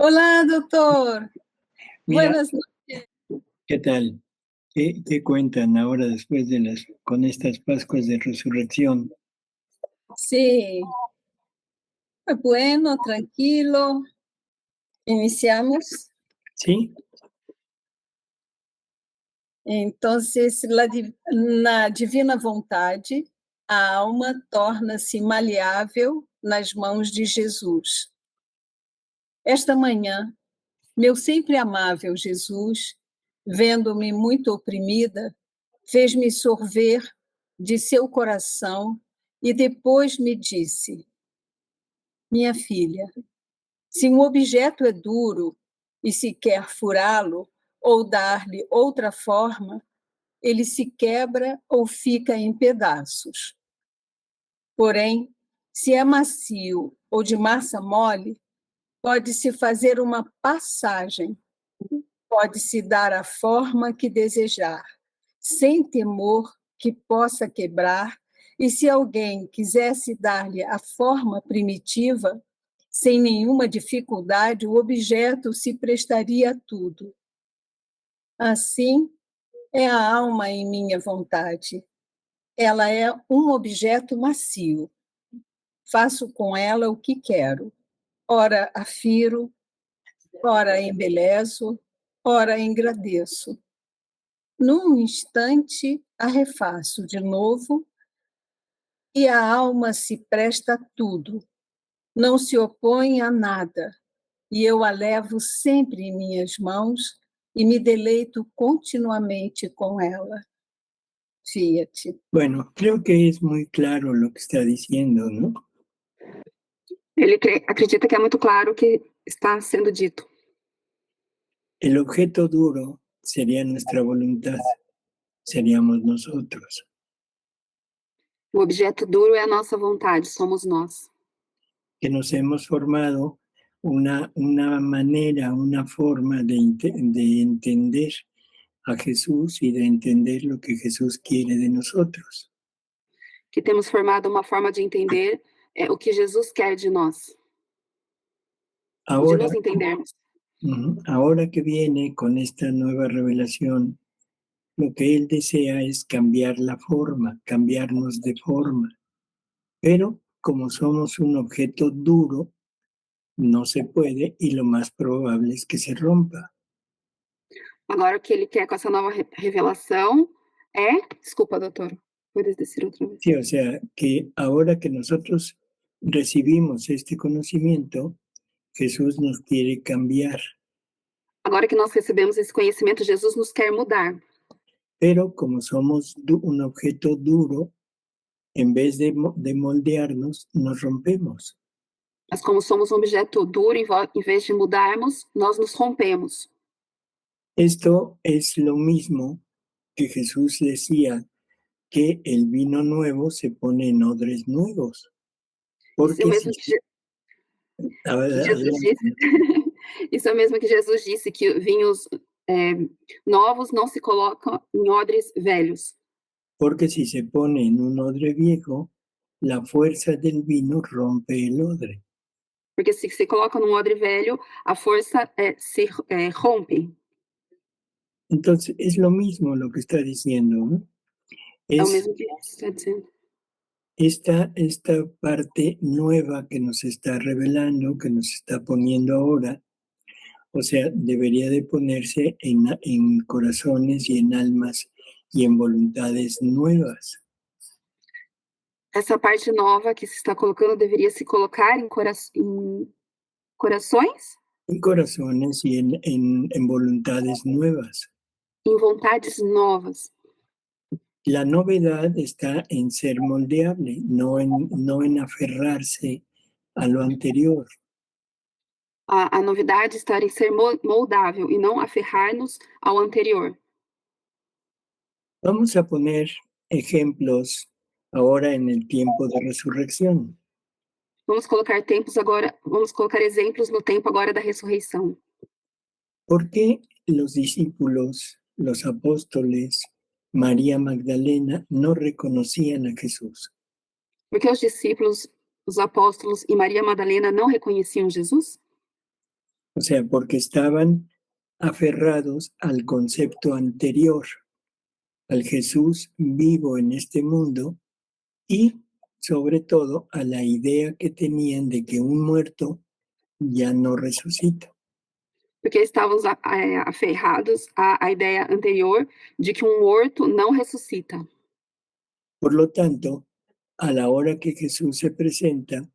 Hola, doctor. Mira, Buenas noches. ¿qué tal? ¿Qué cuentan ahora después de con estas Pascuas de Resurrección? Sí, bueno, tranquilo. Iniciamos. ¿Sí? Entonces, na divina vontade, a alma torna-se maleável nas mãos de Jesus. Esta manhã, meu sempre amável Jesus, vendo-me muito oprimida, fez-me sorver de seu coração e depois me disse: Minha filha, se um objeto é duro e se quer furá-lo ou dar-lhe outra forma, ele se quebra ou fica em pedaços. Porém, se é macio ou de massa mole, pode-se fazer uma passagem, pode-se dar a forma que desejar, sem temor que possa quebrar, e se alguém quisesse dar-lhe a forma primitiva, sem nenhuma dificuldade, o objeto se prestaria a tudo. Assim é a alma em minha vontade. Ela é um objeto macio. Faço com ela o que quero. Ora afiro, ora embelezo, ora engrandeço. Num instante, a refaço de novo e a alma se presta a tudo. Não se opõe a nada, e eu a levo sempre em minhas mãos e me deleito continuamente com ela. Fiat. Bueno, creo que es muy claro lo que está diciendo, ¿no? Ele acredita que é muito claro o que está sendo dito. El objeto duro sería nuestra voluntad, seríamos nosotros. O objeto duro é a nossa vontade, somos nós. Que nos hemos formado una manera, una forma de entender a Jesús y de entender lo que Jesús quiere de nosotros. Que temos formado uma forma de entender o que Jesus quer de nós. De nos entendermos. Ahora que viene con esta nueva revelación, lo que Él desea es cambiar la forma, cambiarnos de forma. Pero como somos un objeto duro, no se puede y lo más probable es que se rompa. Agora, o que ele quer com essa nova revelação é... Desculpa, doutor. Puedes decir outra vez. Sí, o sea, que ahora que nosotros recibimos este conocimiento, Jesús nos quiere cambiar. Agora que nós recebemos esse conhecimento, Jesus nos quer mudar. Pero como somos un objeto duro, en vez de moldearnos, nos rompemos. Mas como somos um objeto duro, em vez de mudarmos, nós nos rompemos. Esto es lo mismo que Jesús decía, que el vino nuevo se pone en odres nuevos. Porque Isso é o mesmo que Jesus disse, que vinhos novos não se colocam em odres velhos. Porque si se pone en un odre viejo, la fuerza del vino rompe el odre. Porque se se coloca num odre velho, a força se rompe. Entonces, es lo mismo lo que está diciendo, ¿no? É o mesmo que está dizendo. Esta parte nueva que nos está revelando, que nos está poniendo ahora, o sea, debería de ponerse en corazones y en almas y en voluntades nuevas. Essa parte nova que se está colocando deveria se colocar em corações? En corazones y en voluntades nuevas. Em vontades novas. La novedad está en ser moldeable, no en aferrarse a lo anterior. A novidade está em ser moldável e não aferrar-nos ao anterior. Vamos a poner ejemplos ahora en el tiempo de resurrección. Vamos colocar exemplos no tempo agora da ressurreição. ¿Por qué los discípulos, los apóstoles, María Magdalena no reconocían a Jesús? Porque os discípulos, os apóstolos e Maria Madalena não reconheciam Jesus? O sea, porque estaban aferrados al concepto anterior, al Jesús vivo en este mundo y sobre todo a la idea que tenían de que un muerto ya no resucita. Porque estávamos aferrados à ideia anterior de que um morto não ressuscita. Por lo tanto, a la hora que Jesús se presenta,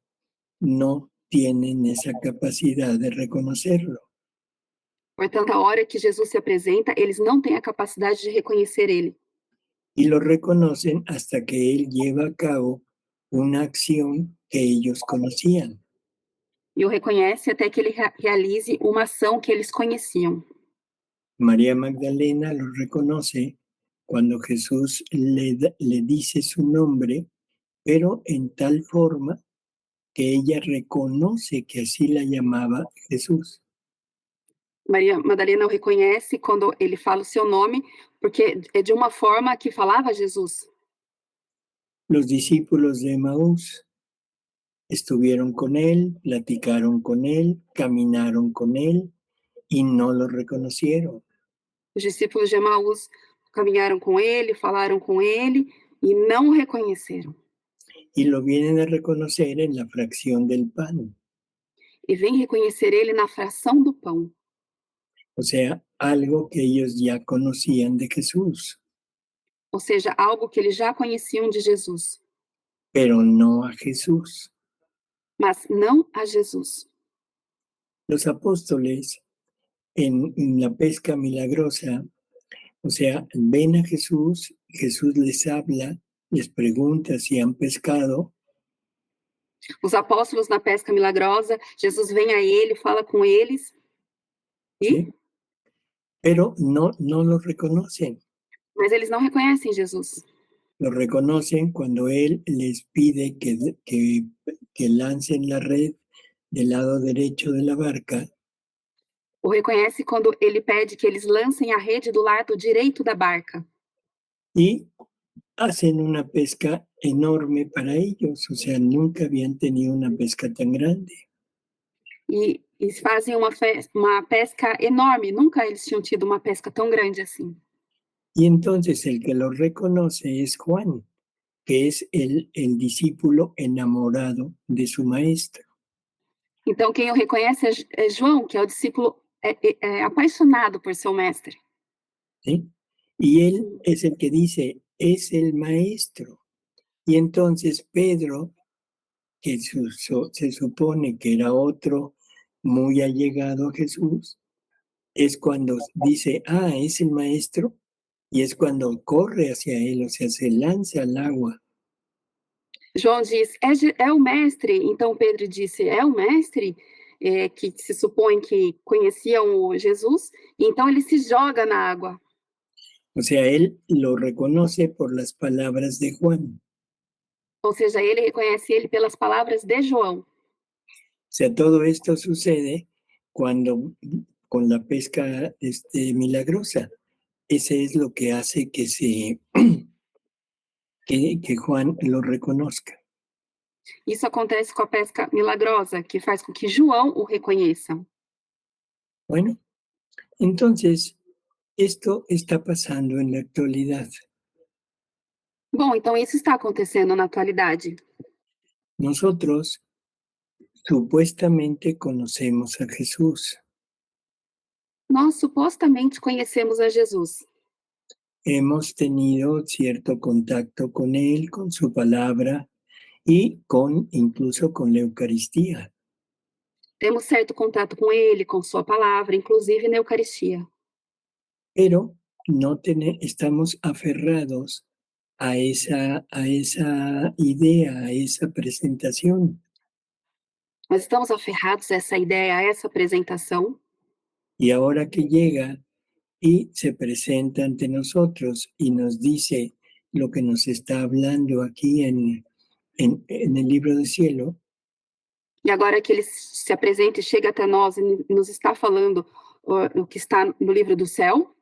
no tienen esa capacidad de reconocerlo. Portanto, a hora que Jesus se apresenta, eles não têm a capacidade de reconhecer ele. Y lo reconocen hasta que Él lleva a cabo una acción que ellos conocían. E o reconhece até que ele realize uma ação que eles conheciam. María Magdalena lo reconoce cuando Jesús le dice su nombre, pero en tal forma que ella reconoce que así la llamaba Jesús. Maria Madalena o reconhece quando ele fala o seu nome, porque é de uma forma que falava Jesus. Los discípulos de Emaús estuvieron con él, platicaron con él, caminaron con él y no lo reconocieron. Os discípulos de Emaús caminharam com ele, falaram com ele e não o reconheceram. Y lo vienen a reconocer en la fracción del pan. E vem reconhecer ele na fração do pão. O sea, algo que ellos ya conocían de Jesús, Ou seja, algo que eles já conheciam de Jesus, pero no a Jesús. mas não a Jesus. Los apóstoles en la pesca milagrosa, o sea, ven a Jesús, Jesús les habla, les pregunta si han pescado, Os apóstolos na pesca milagrosa, Jesus vem a ele, fala com eles e, ¿sí? Pero no lo reconocen. mas eles não reconhecem Jesus. Lo reconocen cuando Él les pide que lancen la red del lado derecho de la barca O reconhece quando ele pede que eles lancem a rede do lado direito da barca. y hacen una pesca enorme para ellos, o sea, nunca habían tenido una pesca tan grande. E fazem uma pesca enorme. Nunca eles tinham tido uma pesca tão grande assim. Y entonces el que lo reconoce es Juan, que es el discípulo enamorado de su maestro. Então, quem o reconhece é João, que é o discípulo apaixonado por seu mestre. ¿Sí? Y él es el que dice, es el maestro. Y entonces Pedro, que se supone que era otro muy allegado a Jesús, es cuando dice, es el maestro, y es cuando corre hacia él, o sea, se lanza al agua. João diz, é o mestre. Então Pedro disse, é o mestre, que se supõe que conheciam o Jesus. Então ele se joga na água. O sea, él lo reconoce por las palabras de Juan. Ou seja, ele reconhece ele pelas palavras de João. O sea, todo esto sucede cuando con la pesca milagrosa. Ese es lo que hace que que Juan lo reconozca. Isso acontece com a pesca milagrosa, que faz com que João o reconheça. Bueno, entonces, esto está pasando en la actualidad. Bom, então isso está acontecendo na atualidade. Nosotros supuestamente conocemos a Jesús. Nós supostamente conhecemos a Jesus. Hemos tenido cierto contacto con Él, con su palabra y incluso con la Eucaristía. Temos certo contato com ele, com sua palavra, inclusive na Eucaristia. Pero no estamos aferrados a esa idea, a esa presentación. Nós estamos aferrados a essa ideia, a essa apresentação. Y ahora que llega y se presenta ante nosotros y nos dice lo que nos está hablando aquí en el libro del cielo. E agora que ele se apresenta e chega até nós e nos está falando o que está no livro do céu.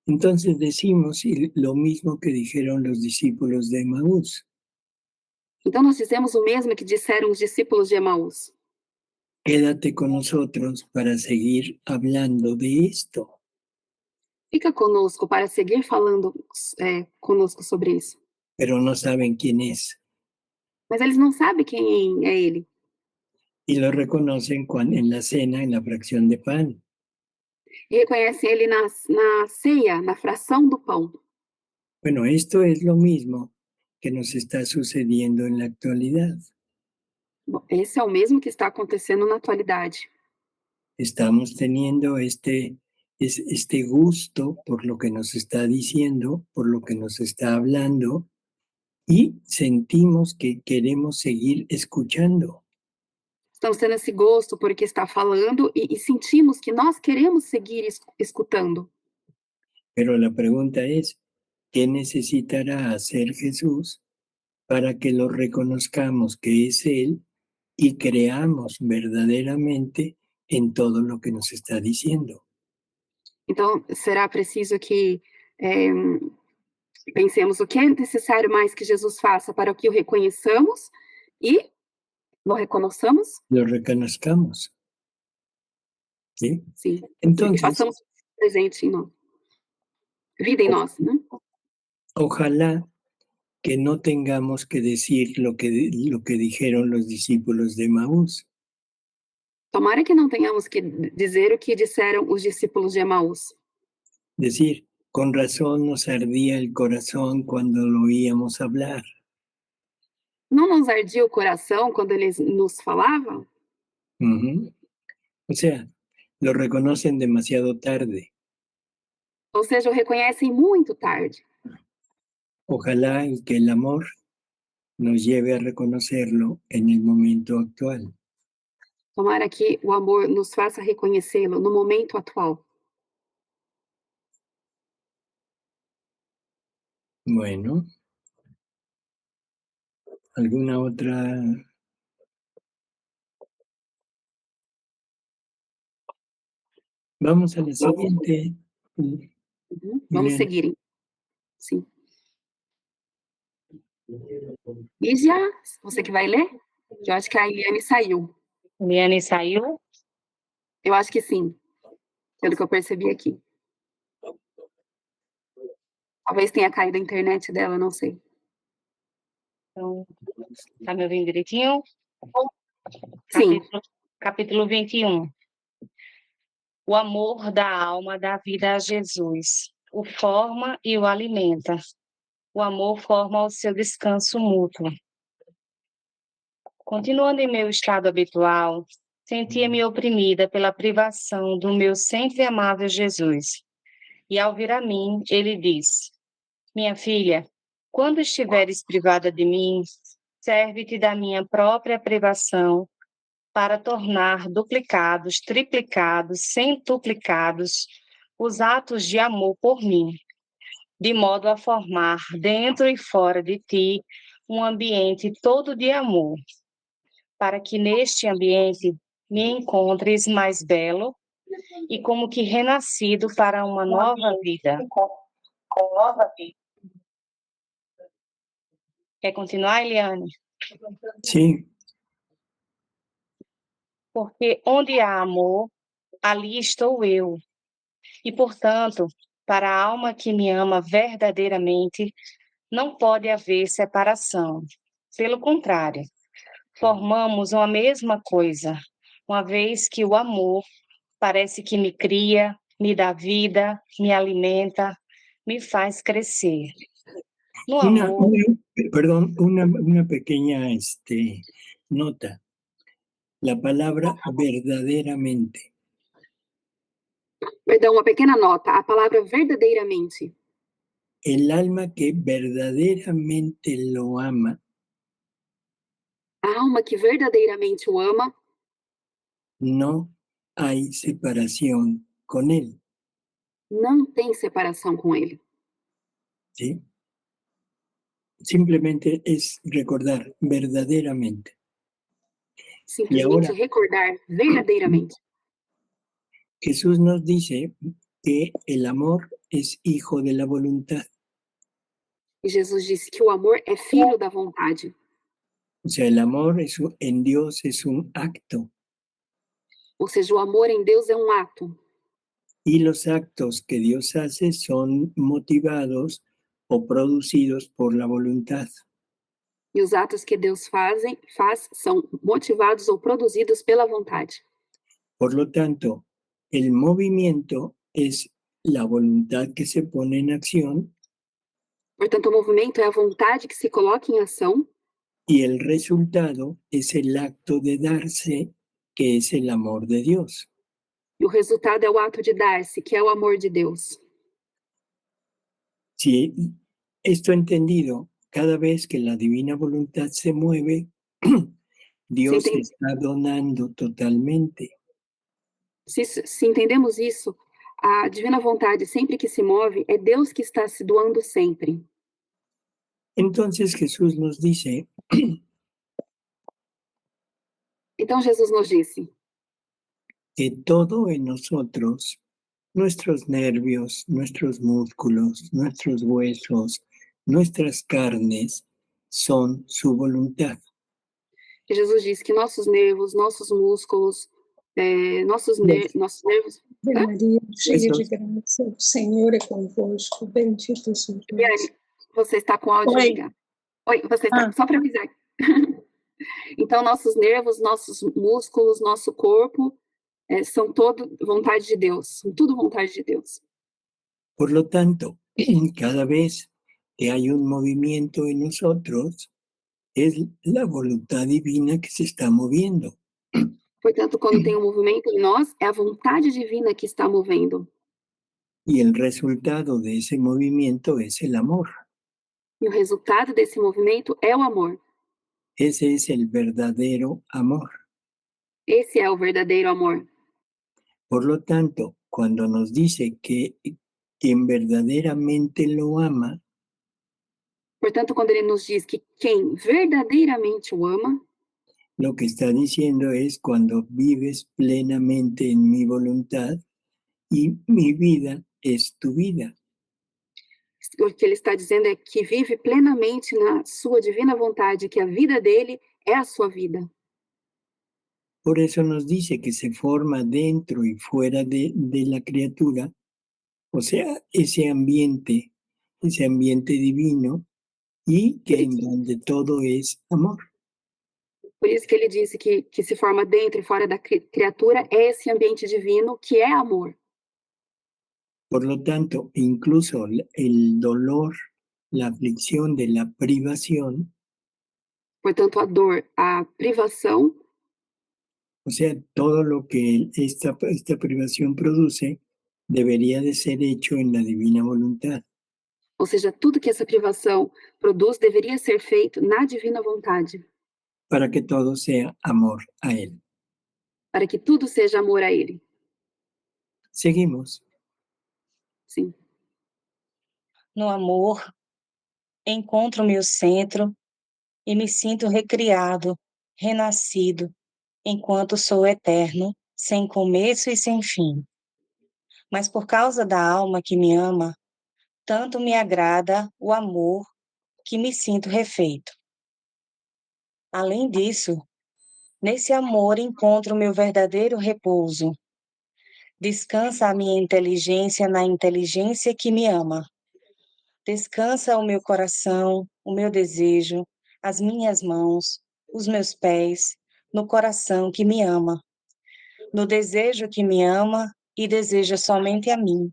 Entonces decimos lo mismo que dijeron los discípulos de Emaús. Então nós dizemos o mesmo que disseram os discípulos de Emaús. quédate con nosotros para seguir hablando de esto. Fica conosco para seguir falando conosco sobre isso. Pero no saben quién es Mas eles não sabem quem é ele. y lo reconocen en la cena, en la fracción de pan. E reconhecem ele na ceia, na fração do pão. Bueno, esto es lo mismo que nos está sucediendo en la actualidad. Bom, esse é o mesmo que está acontecendo na atualidade. Estamos teniendo este gusto por lo que nos está diciendo, por lo que nos está hablando, y sentimos que queremos seguir escuchando. Estamos tendo esse gosto por que está falando e sentimos que nós queremos seguir escutando. Pero la pregunta es, ¿qué necesitará hacer Jesús para que lo reconozcamos que es Él y creamos verdaderamente en todo lo que nos está diciendo? Então, será preciso que pensemos o que é necessário mais que Jesus faça para que o reconheçamos e lo reconozcamos? Lo reconozcamos. ¿Sí? Sim. Entonces, Que façamos presente em nós. Vida em nós, né? ojalá que no tengamos que decir lo que dijeron los discípulos de Emaús. Tomara que não tenhamos que dizer o que disseram os discípulos de Emaús. Decir, con razón nos ardía el corazón cuando lo oíamos hablar. Não nos ardia o coração quando eles nos falavam? Ujú. O sea, lo reconocen demasiado tarde. Ou seja, o reconhecem muito tarde. Ojalá y que el amor nos lleve a reconocerlo en el momento actual. Tomara que o amor nos faça reconhecê-lo no momento atual. Bueno, ¿alguna otra? Vamos a la siguiente. Vamos seguir. Sim. Lígia, você que vai ler? Eu acho que a Eliane saiu. Eliane saiu? Eu acho que sim, pelo que eu percebi aqui. Talvez tenha caído a internet dela, não sei. Então, tá me ouvindo direitinho? Sim. Capítulo 21. O amor da alma dá vida a Jesus, o forma e o alimenta. O amor forma o seu descanso mútuo. Continuando em meu estado habitual, sentia-me oprimida pela privação do meu sempre amável Jesus. E ao vir a mim, ele disse: minha filha, quando estiveres privada de mim, serve-te da minha própria privação para tornar duplicados, triplicados, centuplicados os atos de amor por mim, de modo a formar dentro e fora de ti um ambiente todo de amor, para que neste ambiente me encontres mais belo e como que renascido para uma nova vida. Quer continuar, Eliane? Sim. Porque onde há amor, ali estou eu. E, portanto, para a alma que me ama verdadeiramente, não pode haver separação. Pelo contrário, formamos uma mesma coisa, uma vez que o amor parece que me cria, me dá vida, me alimenta, me faz crescer. No amor... Perdón, una pequeña nota. La palabra verdaderamente. Perdão, uma pequena nota. A palavra verdadeiramente. El alma que verdaderamente lo ama. A alma que verdadeiramente o ama. No hay separación con él. Não tem separação com ele. ¿Sí? Simplemente es recordar verdaderamente. Simplesmente recordar verdadeiramente. Jesús nos dice que el amor es hijo de la voluntad. E Jesus disse que o amor é filho da vontade. O sea, el amor en Dios es un acto. Ou seja, o amor em Deus é um ato. Y los actos que Dios hace son motivados o producidos por la voluntad. E os atos que Deus faz são motivados ou produzidos pela vontade. Por lo tanto, el movimiento es la voluntad que se pone en acción Portanto, o movimento é a vontade que se coloca em ação y el resultado es el acto de darse, que es el amor de Dios. e o resultado é o ato de dar-se, que é o amor de Deus. Si esto entendido, cada vez que la divina voluntad se mueve, Dios se está donando totalmente. Se entendemos isso, a divina vontade, sempre que se move, é Deus que está se doando sempre. Entonces Jesús nos dice, Então Jesus nos disse que todo en nosotros, nuestros nervios, nuestros músculos, nuestros huesos, nuestras carnes, son su voluntad. que Jesus disse que nossos nervos, nossos músculos, nossos nervos. Ave Maria, cheia de Esos- graça, o Senhor é convosco, bendita sois vós. Viane, você está com áudio Oi. ligado. Oi, você está, Ah. só para avisar. Então, nossos nervos, nossos músculos, nosso corpo, são todo vontade de Deus, são tudo vontade de Deus. Por lo tanto, cada vez que hay un movimiento en nosotros, es la voluntad divina que se está moviendo. Portanto, quando tem um movimento em nós, é a vontade divina que está movendo. Y el resultado de ese movimiento es el amor. E o resultado desse movimento é o amor. Ese es el verdadero amor. Esse é o verdadeiro amor. Por lo tanto, cuando nos dice que quien verdaderamente lo ama, Portanto, quando ele nos diz que quem verdadeiramente o ama, lo que está diciendo es cuando vives plenamente en mi voluntad y mi vida es tu vida. o que ele está dizendo é que vive plenamente na sua divina vontade, que a vida dele é a sua vida. Por eso nos dice que se forma dentro y fuera de la criatura, o sea, ese ambiente divino, y que en donde todo es amor. Por isso que ele disse que se forma dentro e fora da criatura é esse ambiente divino que é amor. Por lo tanto, incluso el dolor, la aflicción de la privación, Portanto, a dor, a privação, o sea, todo lo que esta privación produce, debería de ser hecho en la divina voluntad. ou seja, tudo que essa privação produz deveria ser feito na divina vontade, Para que todo sea amor a Él. para que tudo seja amor a ele. Seguimos. Sim. No amor, encontro meu centro e me sinto recriado, renascido, enquanto sou eterno, sem começo e sem fim. Mas por causa da alma que me ama, tanto me agrada o amor que me sinto refeito. Além disso, nesse amor encontro meu verdadeiro repouso. Descansa a minha inteligência na inteligência que me ama. Descansa o meu coração, o meu desejo, as minhas mãos, os meus pés, no coração que me ama, no desejo que me ama e deseja somente a mim,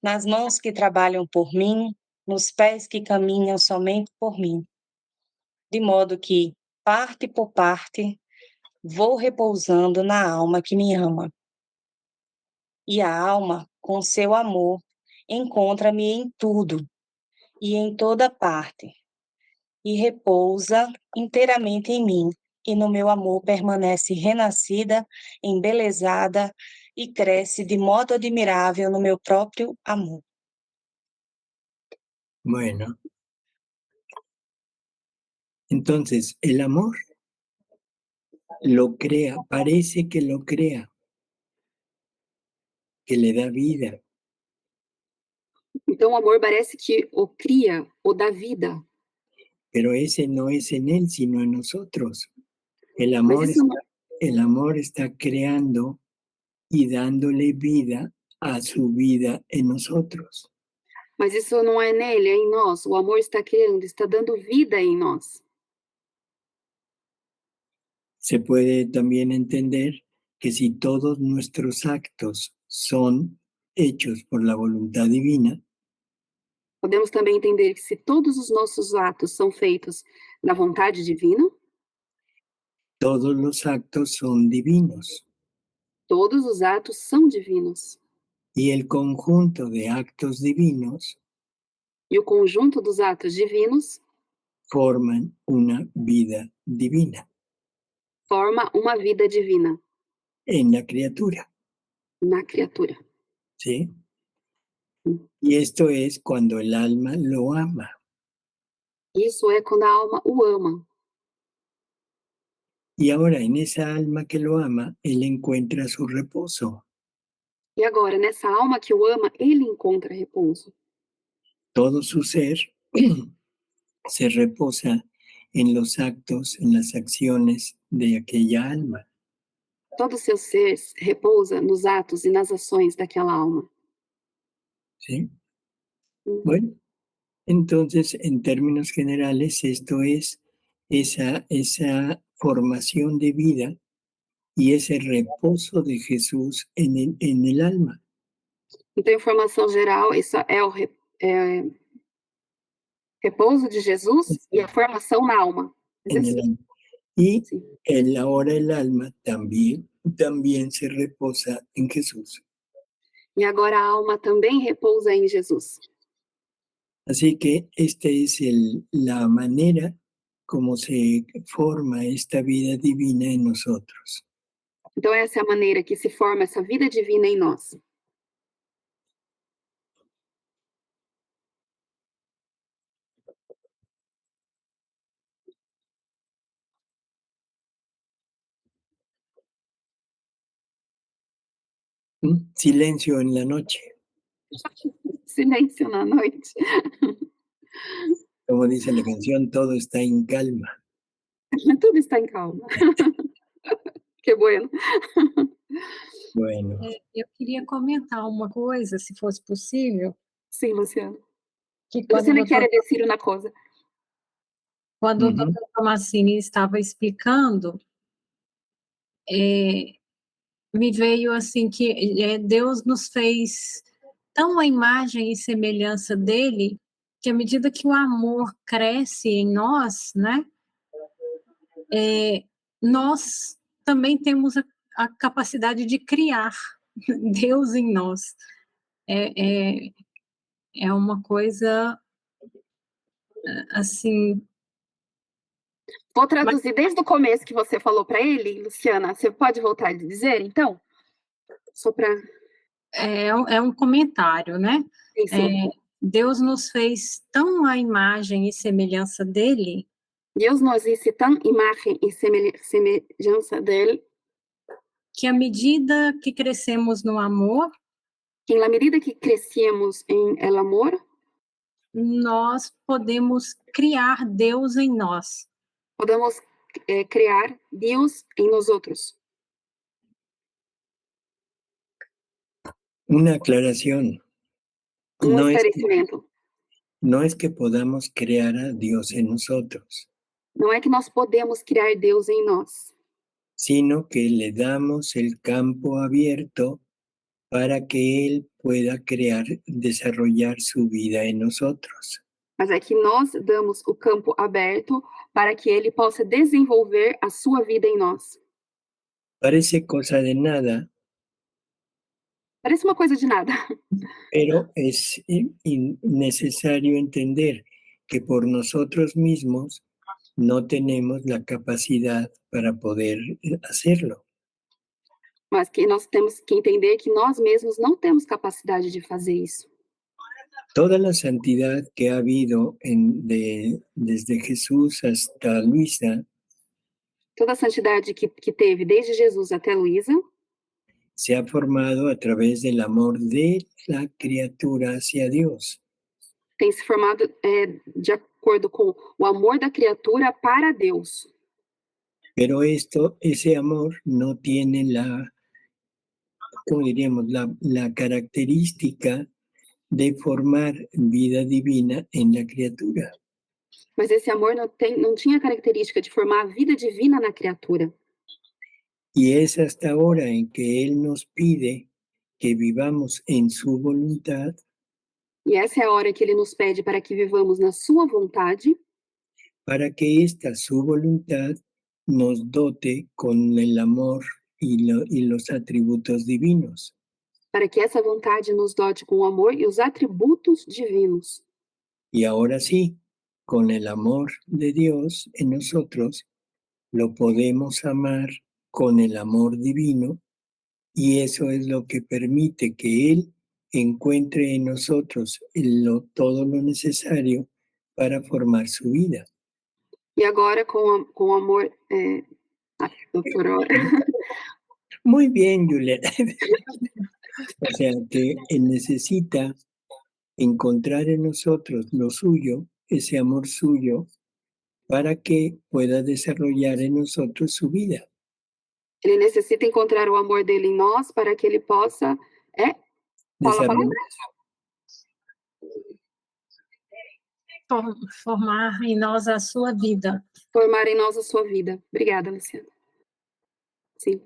nas mãos que trabalham por mim, nos pés que caminham somente por mim, de modo que, parte por parte, vou repousando na alma que me ama. E a alma, com seu amor, encontra-me em tudo e em toda parte, e repousa inteiramente em mim, e no meu amor permanece renascida, embelezada e cresce de modo admirável no meu próprio amor. Bueno. Entonces, el amor lo crea, parece que lo crea, que le da vida, Então, o amor parece que o cria, o dá vida. pero ese no es en él, sino en nosotros. El Mas amor isso não, el amor está creando y dándole vida a su vida en nosotros. Mas isso não é nele, é em nós. O amor está criando, está dando vida em nós. Se puede también entender que si todos nuestros actos son hechos por la voluntad divina, Podemos também entender que se todos os nossos atos são feitos na vontade divina, todos los actos son divinos. todos os atos são divinos. Y el conjunto de actos divinos E o conjunto dos atos divinos forman una vida divina forma uma vida divina en la criatura, na criatura. ¿sí? Y esto es cuando el alma lo ama. Isso é quando a alma o ama. Y ahora en esa alma que lo ama, él encuentra su reposo. E agora, nessa alma que o ama, ele encontra repouso. Todo su ser se reposa en los actos, en las acciones de aquella alma. Todo o seu ser repousa nos atos e nas ações daquela alma. ¿Sí? Bueno, entonces, en términos generales, esto es esa formación de vida y ese reposo de Jesús en el alma. Então, em formação geral, isso é o repouso de Jesus e a formação na alma. En el alma. Y Sim. ahora el alma también se reposa en Jesús. E agora a alma também repousa em Jesus. Así que esta es la manera como se forma esta vida divina en nosotros. Então, essa é a maneira que se forma essa vida divina em nós. Silencio en la noche. Silêncio na noite. Como dice la canción, todo está en calma. Tudo está em calma. Que bueno. Bueno, Eu queria comentar uma coisa, se fosse possível, Sim, Luciano. que quando o Luciano doutor, quer decir uma coisa. quando o Uhum. doutor Tomassini estava explicando, me veio assim que Deus nos fez tão à imagem e semelhança dele, que à medida que o amor cresce em nós, né, nós também temos a capacidade de criar Deus em nós. É uma coisa assim. Vou traduzir desde o começo que você falou para ele, Luciana. Você pode voltar a dizer, então? Só para... É um comentário, né? Sim. Deus nos fez tão à imagem e semelhança dele, Deus nos hizo tão imagem e semelhança dele, que à medida que crescemos no amor, que na medida que crescemos em el amor, nós podemos criar Deus em nós. podemos criar Deus em nós outros. una aclaración. Esclarecimento. No es que podamos crear a Dios en nosotros, Não é que nós podemos criar Deus em nós, sino que le damos el campo abierto para que Él pueda crear, desarrollar su vida en nosotros. mas é que nós damos o campo aberto para que ele possa desenvolver a sua vida em nós. Parece cosa de nada, Parece uma coisa de nada, pero es necesario entender que por nosotros mismos no tenemos la capacidad para poder hacerlo. mas que nós temos que entender que nós mesmos não temos capacidade de fazer isso. Toda la santidad que ha habido desde Jesús hasta Luisa Toda a santidade que teve desde Jesus até Luísa se ha formado a través del amor de la criatura hacia Dios. tem se formado de acordo com o amor da criatura para Deus. Pero ese amor no tiene ¿cómo diríamos? La característica de formar vida divina en la criatura. Mas esse amor não tinha a característica de formar a vida divina na criatura. Y es hasta ahora en que Él nos pide que vivamos en su voluntad E essa é a hora que ele nos pede para que vivamos na sua vontade, para que esta su voluntad nos dote con el amor y los atributos divinos. para que essa vontade nos dote com o amor e os atributos divinos. Y ahora sí, con el amor de Dios en nosotros, lo podemos amar con el amor divino, y eso es lo que permite que Él encuentre en nosotros todo lo necesario para formar su vida. E agora, com o amor. Doutora Aura. Muy bien, Julieta. O sea, que Él necesita encontrar en nosotros lo suyo, ese amor suyo, para que pueda desarrollar en nosotros su vida. Ele necessita encontrar o amor dele em nós para que ele possa. Fala a palavra? Formar em nós a sua vida. Formar em nós a sua vida. Obrigada, Luciana. Sim.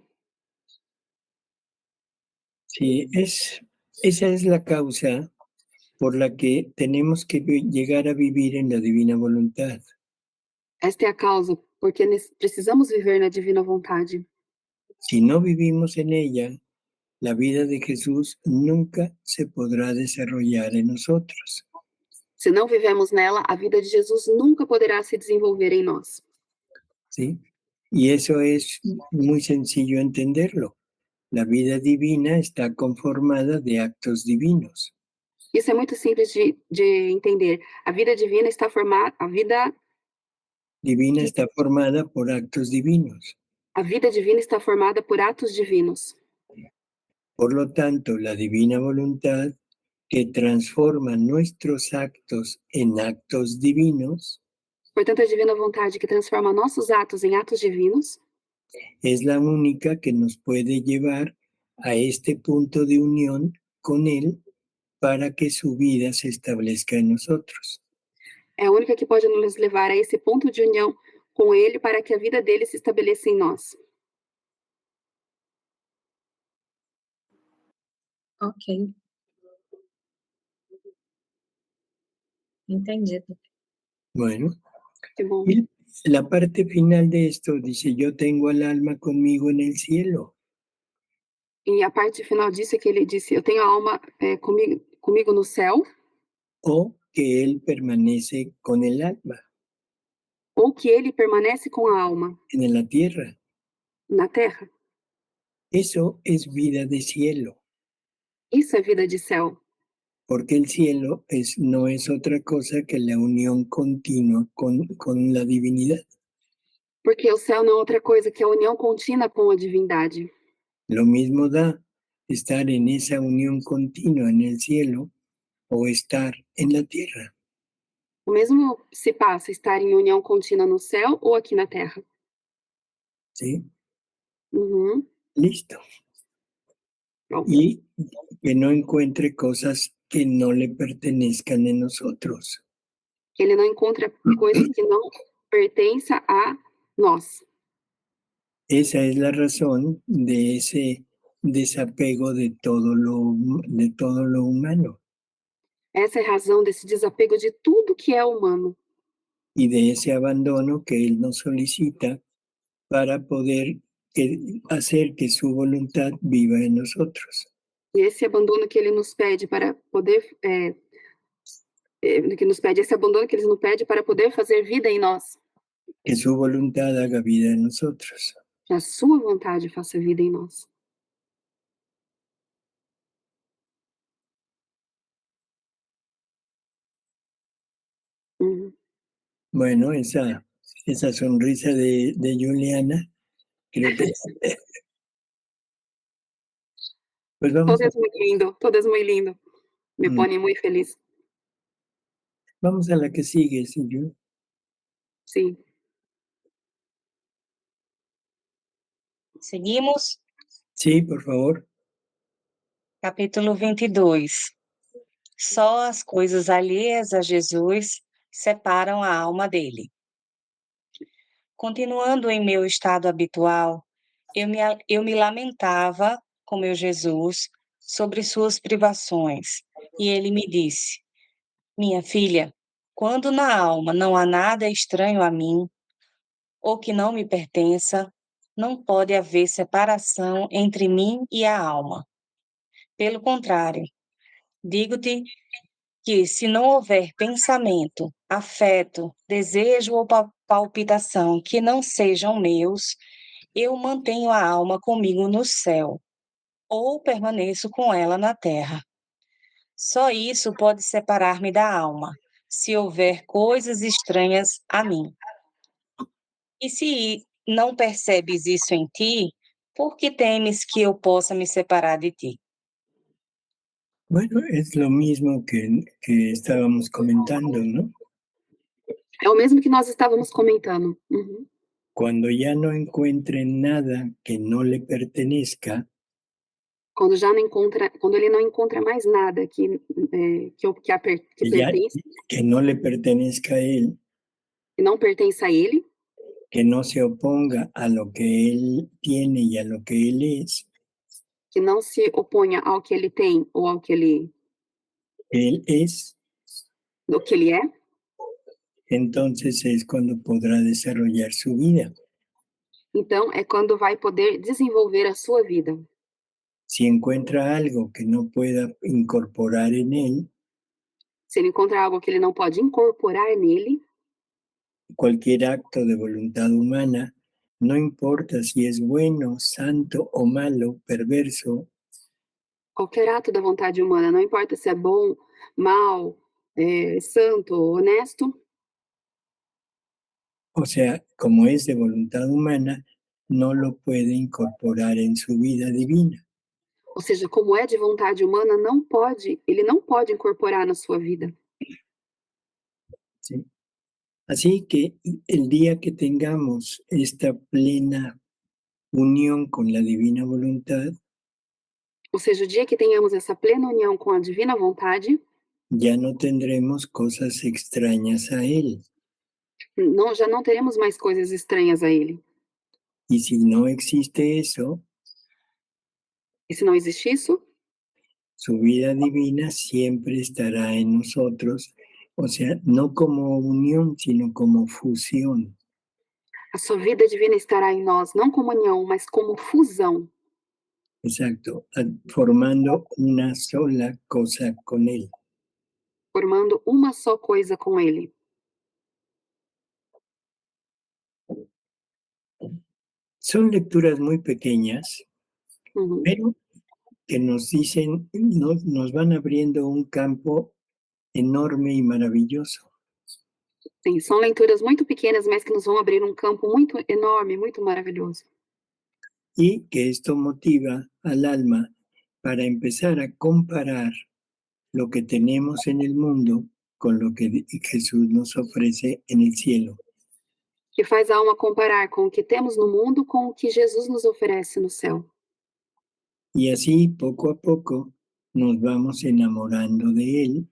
Sí, esa es la causa por la que tenemos que llegar a vivir en la divina voluntad. Esta é a causa, porque precisamos viver na divina vontade. Si no vivimos en ella, la vida de Jesús nunca se podrá desarrollar en nosotros. Se não vivemos nela, a vida de Jesus nunca poderá se desenvolver em nós. ¿Sí? Y eso es muy sencillo entenderlo. La vida divina está conformada de actos divinos. Isso é muito simples de entender. A vida divina está formada, Divina está formada por actos divinos. A vida divina está formada por atos divinos. Por lo tanto, la divina voluntad que transforma nuestros actos en actos divinos Portanto, a divina vontade que transforma nossos atos em atos divinos es la única que nos puede llevar a este punto de unión con Él para que su vida se establezca en nosotros. é a única que pode nos levar a esse ponto de união com ele para que a vida dele se estabeleça em nós. Ok. Entendido. Bueno, Que bom. y la parte final de esto dice, yo tengo al alma conmigo en el cielo. E a parte final disso é que ele disse, eu tenho a alma comigo no céu, O que Él permanece con el alma ou que ele permanece com a alma en la tierra. na terra. Eso es vida de cielo, Isso é vida de céu. porque el cielo no es otra cosa que la unión continua con la divinidad. Porque o céu não é outra coisa que a união contínua com a divindade. Lo mismo da estar en esa unión continua en el cielo o estar en la tierra. O mesmo se passa estar em união contínua no céu ou aqui na terra. ¿Sí? Uhum. Listo. Pronto. Y que no encuentre cosas que no le pertenezcan en nosotros. Que ele não encontra coisas que não pertençam a nós. Esa es la razón de ese desapego de todo lo humano Essa é a razão desse desapego de tudo que é humano. y de ese abandono que Él nos solicita para poder hacer que su voluntad viva en nosotros. E esse abandono que ele nos pede para poder esse abandono que ele nos pede para poder fazer vida em nós. Que su voluntad haga vida en nosotros. Que a sua vontade faça vida em nós. Uhum. Bueno, esa sonrisa de Juliana, creo que... Pues vamos Todo es muy lindo. Me pone muy feliz. a la que sigue, Silvio. Sí. Seguimos? Sí, por favor. Capítulo 22. Só as coisas alheias a Jesus separam a alma dele. Continuando em meu estado habitual, eu me lamentava com meu Jesus sobre suas privações, e ele me disse: Minha filha, quando na alma não há nada estranho a mim, ou que não me pertença, não pode haver separação entre mim e a alma. Pelo contrário, digo-te que, se não houver pensamento, afeto, desejo ou palpitação que não sejam meus, eu mantenho a alma comigo no céu, ou permaneço com ela na terra. Só isso pode separar-me da alma, se houver coisas estranhas a mim. E se não percebes isso em ti, por que temes que eu possa me separar de ti? Bueno, es lo mismo que estábamos comentando, ¿no? É o mesmo que nós estávamos comentando. Uhum. Cuando ya no encuentre nada que no le pertenezca, Quando ele não encontra mais nada que ya pertence, que no le pertenezca a él, que não pertence a ele, que no se oponga a lo que él tiene y a lo que él es, que não se oponha ao que ele tem ou ao que ele é, entonces es cuando podrá desarrollar su vida. então é quando vai poder desenvolver a sua vida. Si encuentra algo que no pueda incorporar en él, Se ele encontrar algo que ele não pode incorporar nele, cualquier acto de voluntad humana, no importa si es bueno, santo o malo, perverso, qualquer ato da vontade humana, não importa se é bom, mal, santo, honesto, o sea, como es de voluntad humana, no lo puede incorporar en su vida divina. ou seja, como é de vontade humana, ele não pode incorporar na sua vida. ¿Sí? Así que el día que tengamos esta plena unión con la divina voluntad, Ou seja, o dia que tenhamos essa plena união com a divina vontade, ya no tendremos cosas extrañas a él. já não teremos mais coisas estranhas a ele. Y si no existe eso, E se não existe isso, su vida divina siempre estará en nosotros, o sea, no como unión, sino como fusión. a sua vida divina estará em nós, não como união, mas como fusão, Exacto, formando una sola cosa con él. formando uma só coisa com ele. Son lecturas muy pequeñas, Uhum. pero que nos dicen, nos van abriendo un campo enorme y maravilloso. Sim, são leituras muito pequenas, mas que nos vão abrir um campo muito enorme, muito maravilhoso. Y que esto motiva al alma para empezar a comparar lo que tenemos en el mundo con lo que Jesús nos ofrece en el cielo. Que faz a alma comparar com o que temos no mundo com o que Jesus nos oferece no céu. Y así, poco a poco, nos vamos enamorando de él.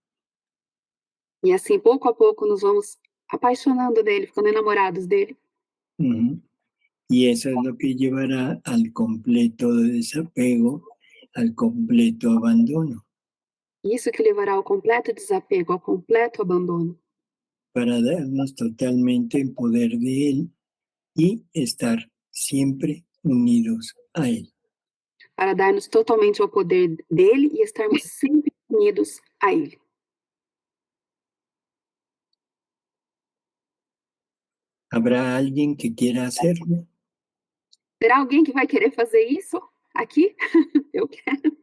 E assim, pouco a pouco, nos vamos apaixonando dele, ficando enamorados dele. Y eso es lo que llevará al completo desapego, al completo abandono. Isso que levará ao completo desapego, ao completo abandono. Para darnos totalmente en poder de él y estar siempre unidos a él. Para dar-nos totalmente ao poder dele e estarmos sempre unidos a ele. ¿Habrá alguien que quiera hacerlo? Será alguém que vai querer fazer isso aqui? Eu quero.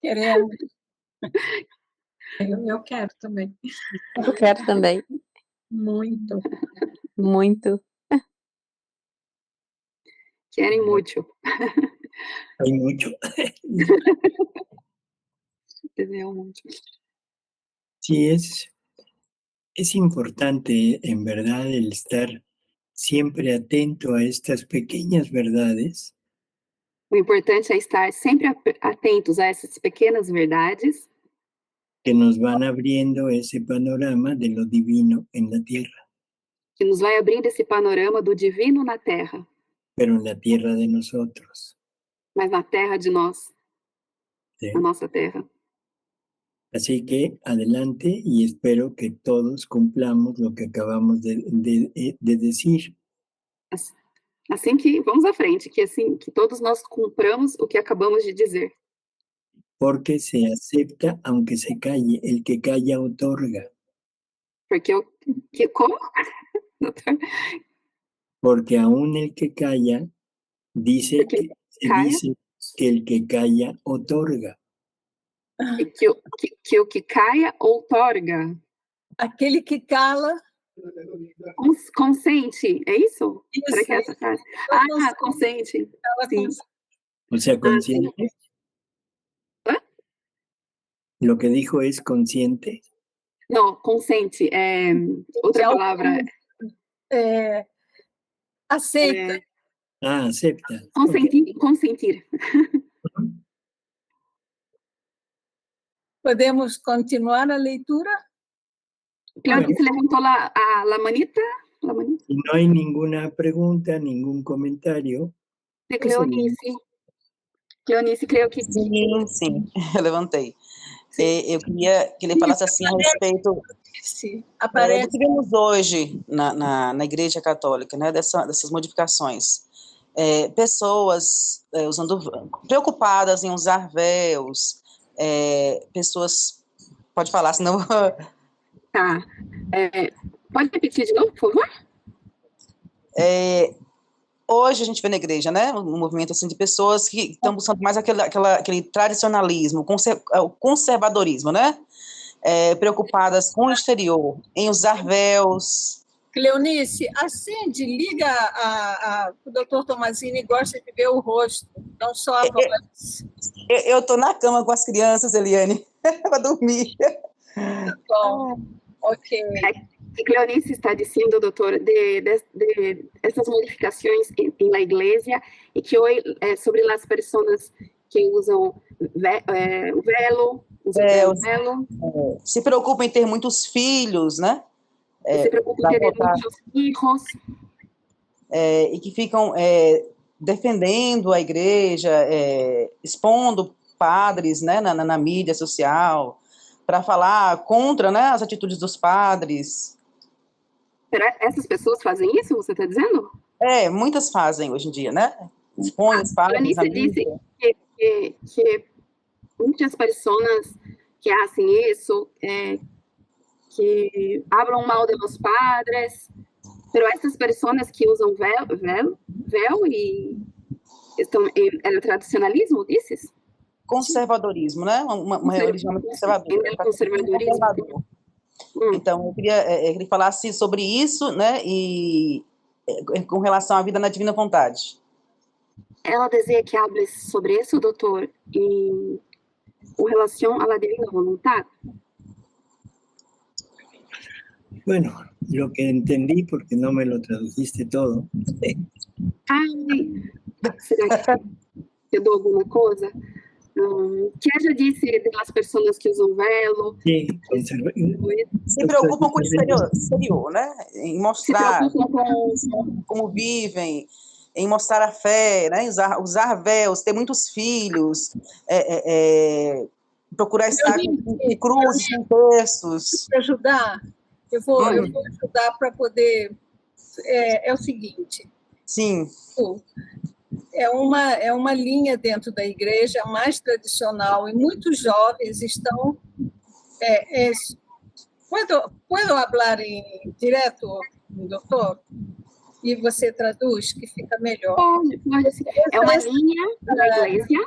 Queremos. Eu quero também. Eu quero também. Muito. Muito. Querem muito. Hay mucho. Desejo muito. Sí, es importante en verdad el estar siempre atento a estas pequeñas verdades O importante é estar sempre atentos a essas pequenas verdades que nos van abriendo ese panorama de lo divino en la tierra, que nos vai abrindo esse panorama do divino na Terra, pero en la tierra de nosotros. mas na Terra de nós, ¿Sí? na nossa Terra. Así que adelante y espero que todos cumplamos lo que acabamos de decir. Assim que vamos à frente, que assim que todos nós cumpramos o que acabamos de dizer. Porque se acepta aunque se calle, el que calla otorga. Porque como? Doutor? Porque aún el que calla dice Porque se calla. dice que el que calla otorga. Que o que caia outorga. Aquele que cala. Consente, é isso? Isso. Será que é essa frase? Consente. Cala, Sim. O sea, consciente. ¿Ah? Lo que dijo es consciente. Não, consente. Outra palavra. Aceita. Acepta. Consentir. Consentir. Podemos continuar a leitura? Claudice levantou la manita. Si no hay ninguna pregunta, ningún comentario. De Cleonice. Cleonice, creio que... Sim, eu levantei. Eu queria que ele falasse assim a respeito do que vemos hoje na Igreja Católica, né, dessas modificações. Pessoas preocupadas em usar véus, pessoas... Pode falar, senão... Tá. Pode repetir de novo, por favor? Hoje a gente vê na igreja, né, um movimento assim de pessoas que estão buscando mais aquele tradicionalismo, o conservadorismo, né, preocupadas com o exterior, em usar véus. Cleonice, acende, liga o doutor Tomazini gosta de ver o rosto, não só a voz. Eu estou na cama com as crianças, Eliane, para dormir. Tá bom, ok. Cleonice está dizendo, doutor, de essas modificações em la igreja e que hoje sobre as pessoas que usam o velo, se preocupam em ter muitos filhos, né? Se preocupam em ter muitos filhos. E que ficam defendendo a igreja, expondo padres, né, na mídia social, para falar contra, né, as atitudes dos padres. Essas pessoas fazem isso, você está dizendo? Muitas fazem hoje em dia, né? Expõem os padres na mídia. Disse que muitas pessoas que fazem isso, que hablam mal de los padres, mas essas pessoas que usam véu e estão no tradicionalismo, dizes? Conservadorismo, né? Uma religião conservadora. Conservadorismo. Então, eu queria que ele falasse sobre isso, né, e com relação à vida na divina vontade. Ela deseja que hable sobre isso, doutor, e com relação à divina vontade. Bueno, lo que entendí, porque no me lo tradujiste todo. Será que eu dou alguma coisa? Que ela já disse das pessoas que usam velo. Sí, se preocupam com o exterior, né? Em mostrar como vivem, em mostrar a fé, né? Usar véus, ter muitos filhos, procurar estar com cruzes, com textos. Para ajudar, eu vou ajudar para poder... É o seguinte. Sim. É uma linha dentro da igreja mais tradicional e muitos jovens estão... Puedo falar direto, doutor? E você traduz, que fica melhor. Pode. É uma linha da igreja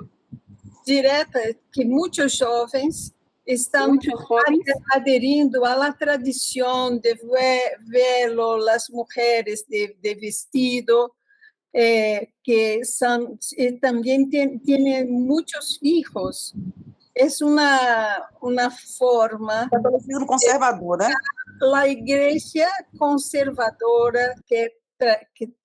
direta que muitos jovens estão aderindo à tradição de velo, as mulheres de vestido, que também têm muitos filhos. É uma forma... Catolicismo conservador, né? A igreja conservadora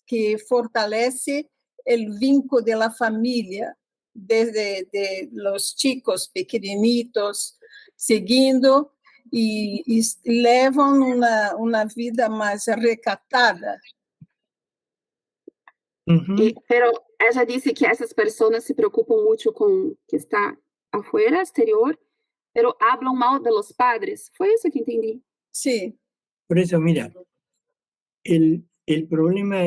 que fortalece el vínculo de la familia, desde de los chicos pequeñitos, siguiendo y levan una vida más recatada. Pero ella dice que esas personas se preocupan mucho con que está afuera, exterior, pero hablan mal de los padres. ¿Fue eso que entendí? Sí. Por eso, mira, el problema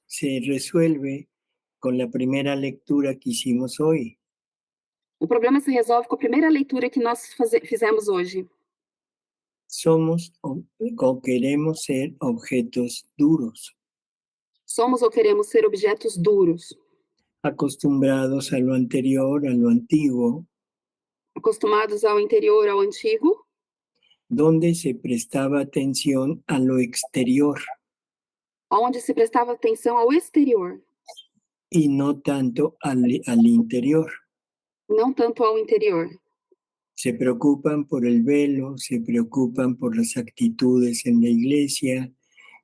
se resuelve con la primera lectura que hicimos hoy. O problema se resolve com a primeira leitura que nós fizemos hoje. Somos o queremos ser objetos duros, Somos ou queremos ser objetos duros, acostumbrados a lo anterior, a lo antiguo, acostumados ao interior, ao antigo, donde se prestaba atención a lo exterior onde se prestava atenção ao exterior, y no tanto al interior. não tanto ao interior. Se preocupan por el velo, se preocupan por las actitudes en la iglesia,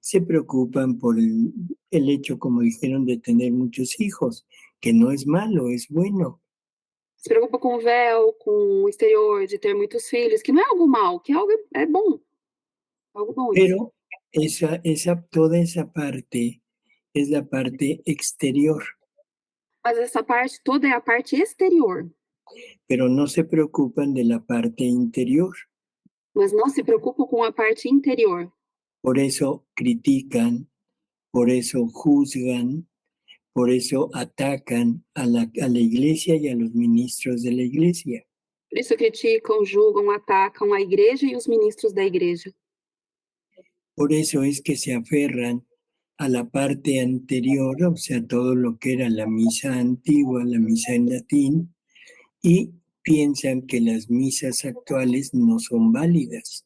se preocupan por el hecho, como dijeron, de tener muchos hijos, que no es malo, es bueno. Se preocupa com o véu, com o exterior, de ter muitos filhos, que não é algo mal, que é algo bom. Algo bom. Pero toda esa parte es la parte exterior. Mas essa parte toda é a parte exterior. Pero no se preocupan de la parte interior. Mas não se preocupam com a parte interior. Por eso critican, por eso juzgan, por eso atacan a la iglesia y a los ministros de la iglesia. Por isso criticam, julgam, atacam a igreja e os ministros da igreja. Por eso es que se aferran a la parte anterior, o sea, todo lo que era la misa antigua, la misa en latín, y piensan que las misas actuales no son válidas.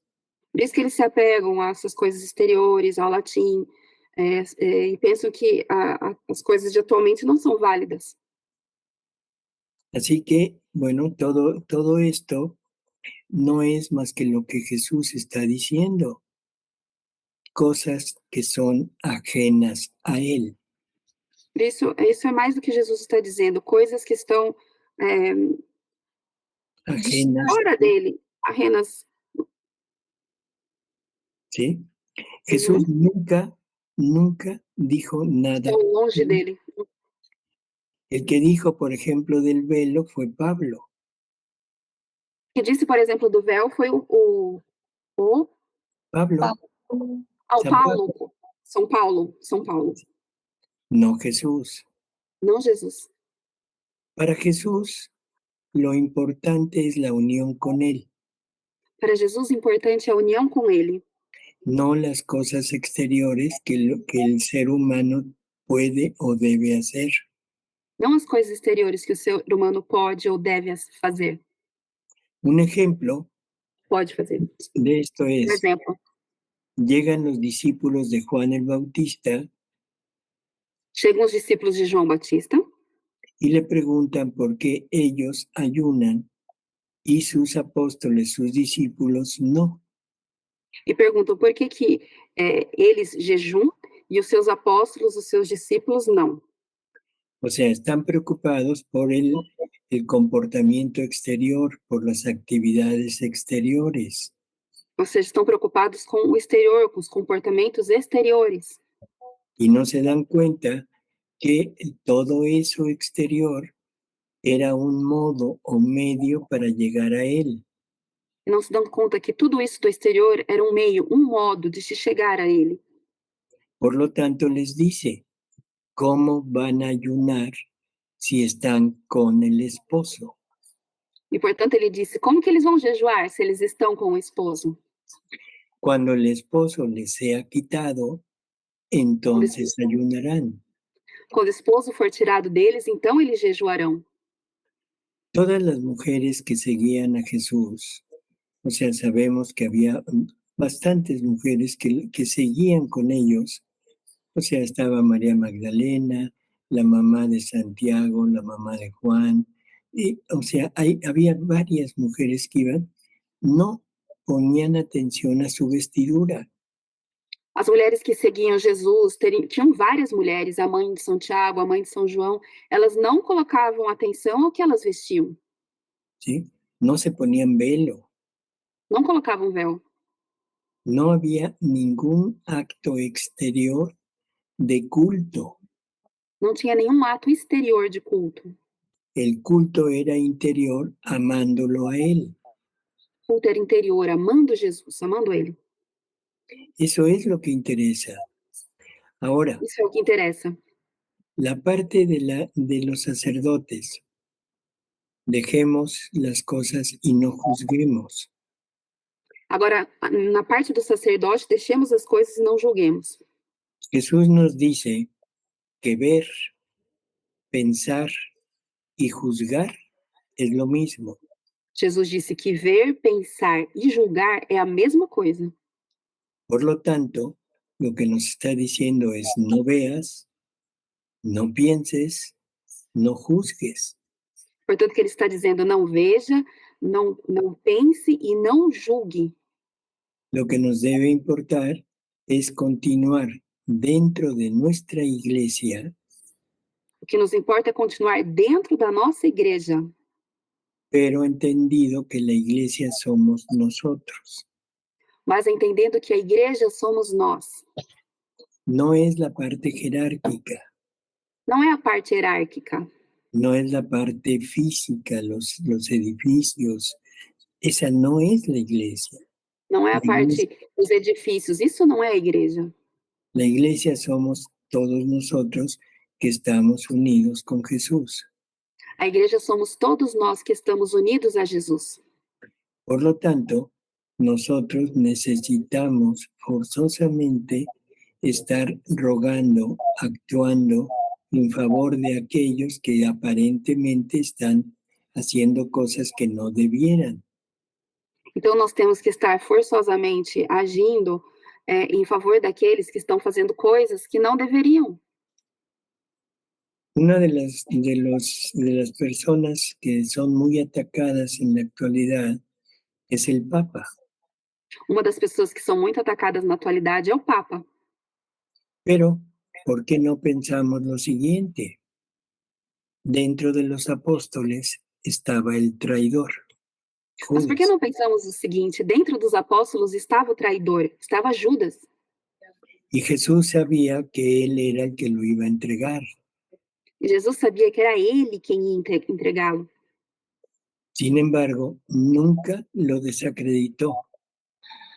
Por isso que eles se apegam a essas coisas exteriores, ao latim, e pensam que as coisas de atualmente não são válidas. Así que, bueno, todo esto no es más que lo que Jesús está diciendo, cosas que son ajenas a Él. Isso é mais do que Jesus está dizendo, coisas que estão ajenas. Fora dele, ajenas. ¿Sí? Jesús nunca dijo nada. Estão longe dele. El que dijo, por ejemplo, del velo fue Pablo. Que disse, por exemplo, do véu foi o Pablo. Paulo. São Paulo. No Jesús. Não Jesus. Para Jesús, lo importante es la unión con Él. Para Jesus, o importante é a união com Ele. No las cosas exteriores que el ser humano puede o debe hacer. Não as coisas exteriores que o ser humano pode ou deve fazer. Un ejemplo Pode fazer. de esto es, exemplo. Llegan los discípulos de Juan el Bautista. Chegam os discípulos de João Batista. Y le preguntan por qué ellos ayunan y sus apóstoles, sus discípulos, no. E perguntam por que eles jejum e os seus apóstolos, os seus discípulos, não. O sea, están preocupados por el comportamiento exterior, por las actividades exteriores. Ou seja, estão preocupados com o exterior, com os comportamentos exteriores. Y no se dan cuenta que todo eso exterior era un modo o medio para llegar a Él. E não se dão conta que tudo isso do exterior era um meio, um modo de se chegar a Ele. Por lo tanto, les dice, ¿cómo van a ayunar si están con el esposo? E, portanto, ele disse, como que eles vão jejuar se eles estão com o esposo? Cuando el esposo les sea quitado, entonces ayunarán. Quando o esposo for tirado deles, então eles jejuarão. Todas las mujeres que seguían a Jesús, o sea, sabemos que había bastantes mujeres que seguían con ellos. O sea, estaba María Magdalena, la mamá de Santiago, la mamá de Juan. Y, o sea, había varias mujeres que iban, no ponían atención a su vestidura. As mulheres que seguiam Jesus, tinham várias mulheres, a mãe de São Tiago, a mãe de São João, elas não colocavam atenção ao que elas vestiam. ¿sí? No se ponían velo. Não colocavam véu. No había ningún acto exterior de culto. Não tinha nenhum ato exterior de culto. El culto era interior, amándolo a Él. O culto era interior, amando Jesus, amando Ele. Eso es lo que interesa. Ahora, Isso é o que interessa. la parte de los sacerdotes, dejemos las cosas y no juzguemos. Agora, na parte do sacerdote, deixemos as coisas e não julguemos. Jesús nos dice que ver, pensar y juzgar es lo mismo. Jesus disse que ver, pensar e julgar é a mesma coisa. Por lo tanto, lo que nos está diciendo es no veas, no pienses, no juzgues. Portanto, que ele está dizendo, não veja, não pense e não julgue. Lo que nos debe importar es continuar dentro de nuestra iglesia. O que nos importa é continuar dentro da nossa igreja. Pero entendido que la iglesia somos nosotros. Mas entendendo que a igreja somos nós. No es la parte jerárquica. Não é a parte hierárquica. No es la parte física, los edificios. Esa no es la iglesia. Não é a parte dos edifícios. Isso não é a igreja. La iglesia somos todos nosotros que estamos unidos con Jesús. A igreja somos todos nós que estamos unidos a Jesus. Por lo tanto, nosotros necesitamos forzosamente estar rogando, actuando en favor de aquellos que aparentemente están haciendo cosas que no debieran. Então, nós temos que estar forçosamente agindo em favor daqueles que estão fazendo coisas que não deveriam. Una de las personas que son muy atacadas en la actualidad es el Papa. Uma das pessoas que são muito atacadas na atualidade é o Papa. Pero, ¿por qué no pensamos lo siguiente? Dentro de los apóstoles estaba el traidor. Mas por que não pensamos o seguinte? Dentro dos apóstolos estava o traidor, estava Judas. Y Jesús sabía que él era el que lo iba a entregar. E Jesus sabia que era ele quem ia entregá-lo. Sin embargo, nunca lo desacreditó.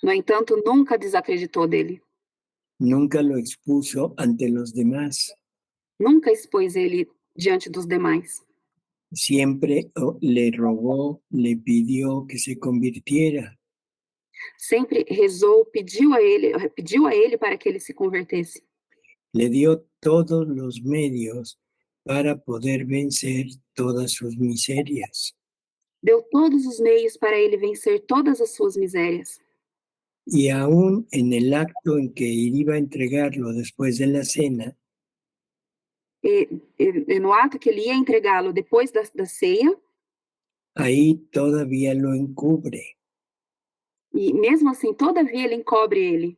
No entanto, nunca desacreditou dele. Nunca lo expuso ante los demás. Nunca expôs ele diante dos demais. Siempre le rogó, le pidió que se convirtiera. Sempre rezou, pediu a ele para que ele se convertesse. Le dio todos los medios para poder vencer todas sus miserias. Deu todos os meios para ele vencer todas as suas misérias. Y aún en el acto en que iba a entregarlo después de la cena, no ato que ele ia entregá-lo depois da ceia, ahí todavía lo encubre. E mesmo assim, todavia, ele encobre ele.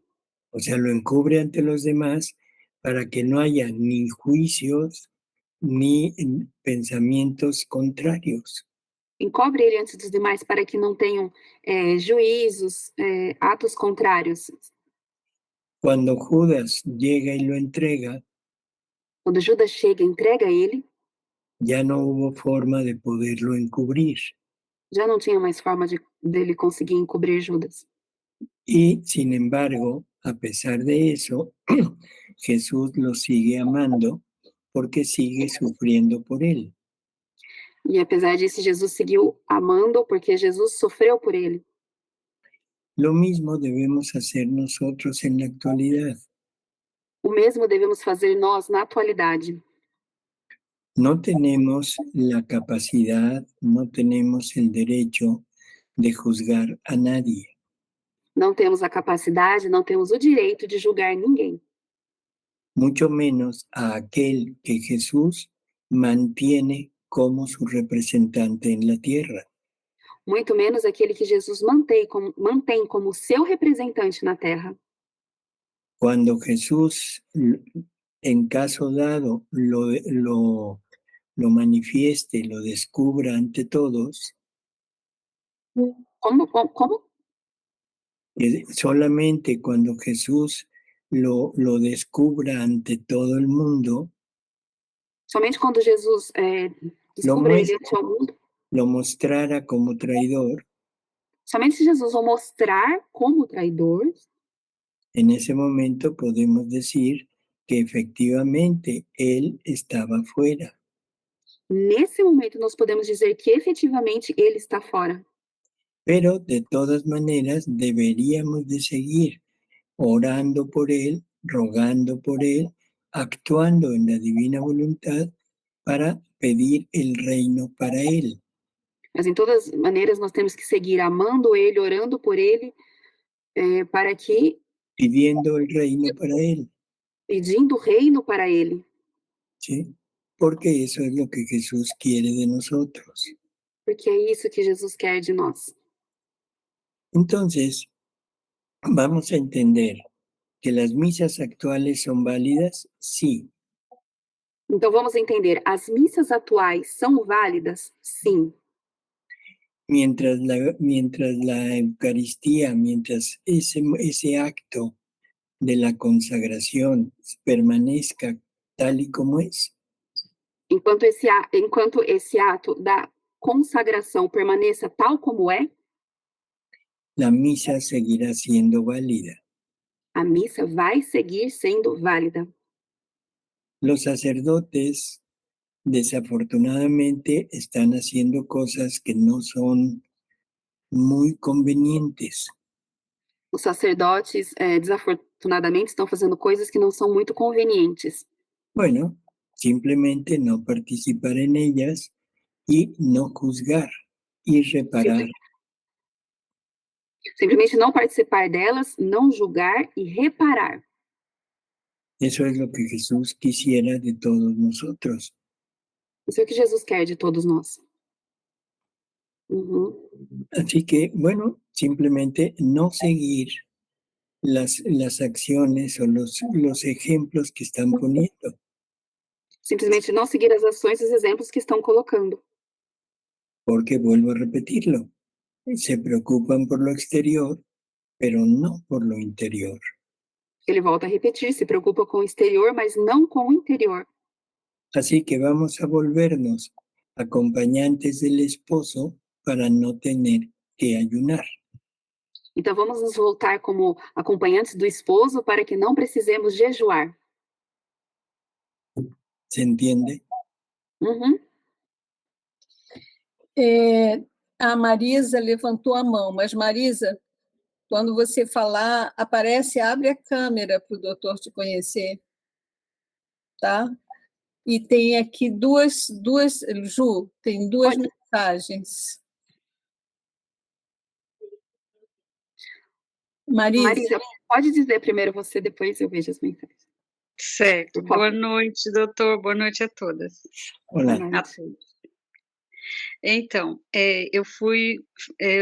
O sea, lo encubre ante los demás para que no haya ni juicios ni pensamientos contrarios. Encobre ele ante dos demais para que não tenham juízos, atos contrários. Cuando Judas llega y lo entrega, quando Judas chega e entrega ele, ya no hubo forma de poderlo encubrir. Já não tinha mais forma dele conseguir encobrir Judas. Y sin embargo, a pesar de eso, Jesús lo sigue amando porque sigue sufriendo por él. E apesar disso, Jesus seguiu amando porque Jesus sofreu por ele. Lo mismo debemos hacer nosotros en la actualidad. O mesmo devemos fazer nós na atualidade. No tenemos la capacidad, no tenemos el derecho de juzgar a nadie. Não temos a capacidade, não temos o direito de julgar ninguém. Mucho menos a aquel que Jesús mantiene como su representante en la tierra. Muito menos aquele que Jesus mantém como seu representante na terra. Cuando Jesús, en caso dado, lo manifieste, lo descubra ante todos, Como? solamente cuando Jesús lo descubra ante todo el mundo, Somente quando Jesus descubra ele ante o mundo, lo mostrara como traidor, somente se Jesus o mostrar como traidor, en ese momento podemos decir que efectivamente él estaba fuera. nesse momento nós podemos dizer que efetivamente ele está fora. Pero de todas maneras deberíamos de seguir orando por él, rogando por él, actuando en la divina voluntad para pedir el reino para él. Mas, em todas as maneiras, nós temos que seguir amando ele, orando por ele, para que... Pidiendo el reino para él. Pedindo reino para ele. ¿Sí? Porque eso es lo que Jesús quiere de nosotros. Porque é isso que Jesus quer de nós. Entonces, vamos a entender que las misas actuales son válidas, sí. Então, vamos entender, as missas atuais são válidas? Sim. Mientras la Eucaristía, mientras ese acto de la consagración permanezca tal y como es. Enquanto esse ato da consagração permaneça tal como é, la misa seguirá siendo válida. A missa vai seguir sendo válida. Los sacerdotes, desafortunadamente, están haciendo cosas que no son muy convenientes. Os sacerdotes, desafortunadamente, estão fazendo coisas que não são muito convenientes. Bueno, simplemente no participar en ellas y no juzgar y reparar. Simplesmente não participar delas, não julgar e reparar. Eso es lo que Jesús quisiera de todos nosotros. Isso é o que Jesus quer de todos nós. Así que, bueno, simplemente no seguir las acciones o los ejemplos que están poniendo. Simplesmente não seguir as ações e os exemplos que estão colocando. Porque, vuelvo a repetirlo, se preocupan por lo exterior, pero no por lo interior. Ele volta a repetir, se preocupa com o exterior, mas não com o interior. Así que vamos a volvernos acompañantes del esposo para no tener que ayunar. Então vamos nos voltar como acompanhantes do esposo para que não precisemos jejuar. ¿Se entiende? A Marisa levantou a mão, mas Marisa, quando você falar, abre a câmera para o doutor te conhecer, tá? E tem aqui duas, Ju, tem duas mensagens. Marisa, pode dizer primeiro você, depois eu vejo as mensagens. Certo. Boa noite, doutor. Boa noite a todas. Olá. A todos. Então, eu fui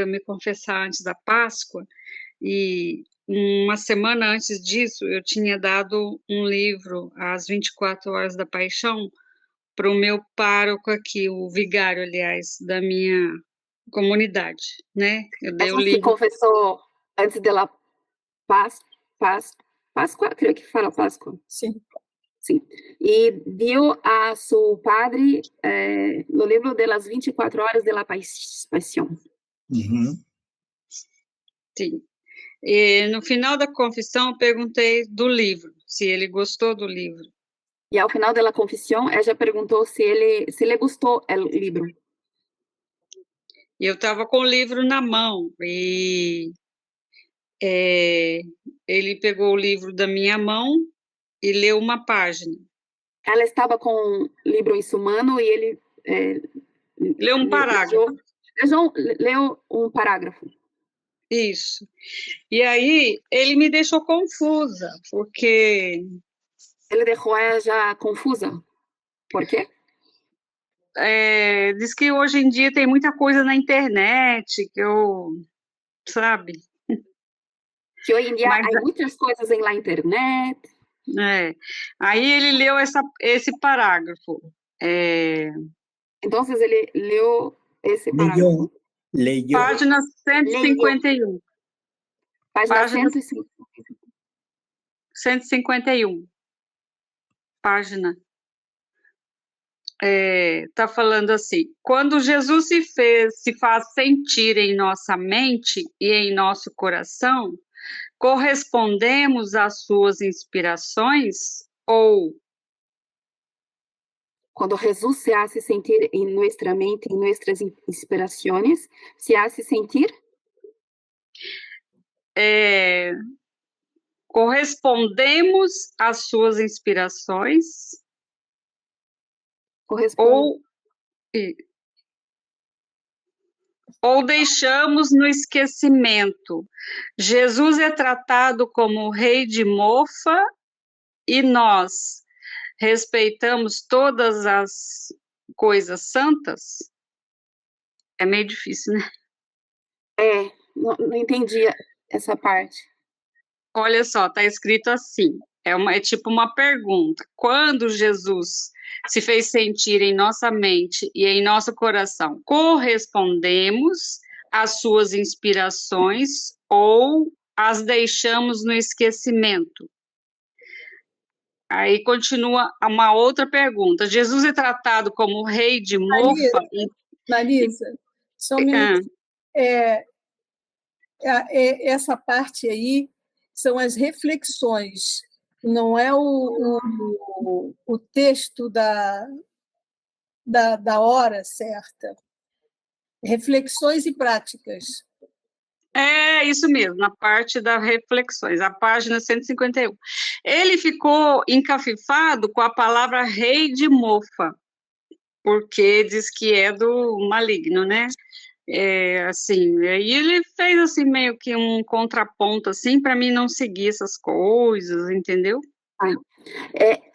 me confessar antes da Páscoa e uma semana antes disso eu tinha dado um livro, As 24 Horas da Paixão, para o meu pároco aqui, o vigário, aliás, da minha comunidade, né? Eu dei o livro. Se confessou antes da Páscoa, creio que fala Páscoa. Sim. Sim. E deu a seu padre o livro das 24 Horas da Paixão. Sim. E no final da confissão eu perguntei do livro, se ele gostou do livro. E ao final da confissão, ela já perguntou se ele gostou do livro. E eu estava com o livro na mão e ele pegou o livro da minha mão e leu uma página. Ela estava com o livro em sua mão e ele leu um parágrafo. Leu um parágrafo. Isso. E aí ele me deixou confusa, porque... Ele deixou ela já confusa. Por quê? Diz que hoje em dia tem muita coisa na internet, que eu... Sabe? Que hoje em dia há muitas coisas na internet. Aí ele leu esse parágrafo. Então, ele leu esse parágrafo. Leyó. Página 151. Página 151. Página. Está falando assim: quando Jesus se faz sentir em nossa mente e em nosso coração, correspondemos às suas inspirações ou... Quando Jesus se hace sentir em nossa mente, em nossas inspirações, se hace sentir? Correspondemos às suas inspirações ou deixamos no esquecimento. Jesus é tratado como o rei de mofa e nós respeitamos todas as coisas santas? É meio difícil, né? Não entendi essa parte. Olha só, está escrito assim, é tipo uma pergunta. Quando Jesus se fez sentir em nossa mente e em nosso coração, correspondemos às suas inspirações ou as deixamos no esquecimento? Aí continua uma outra pergunta. Jesus é tratado como rei de mofa? Marisa, só um minuto. Essa parte aí são as reflexões, não é o texto da hora certa. Reflexões e práticas. É isso mesmo, na parte das reflexões, a página 151. Ele ficou encafifado com a palavra rei de mofa, porque diz que é do maligno, né? Assim, aí ele fez assim meio que um contraponto assim para mim não seguir essas coisas, entendeu?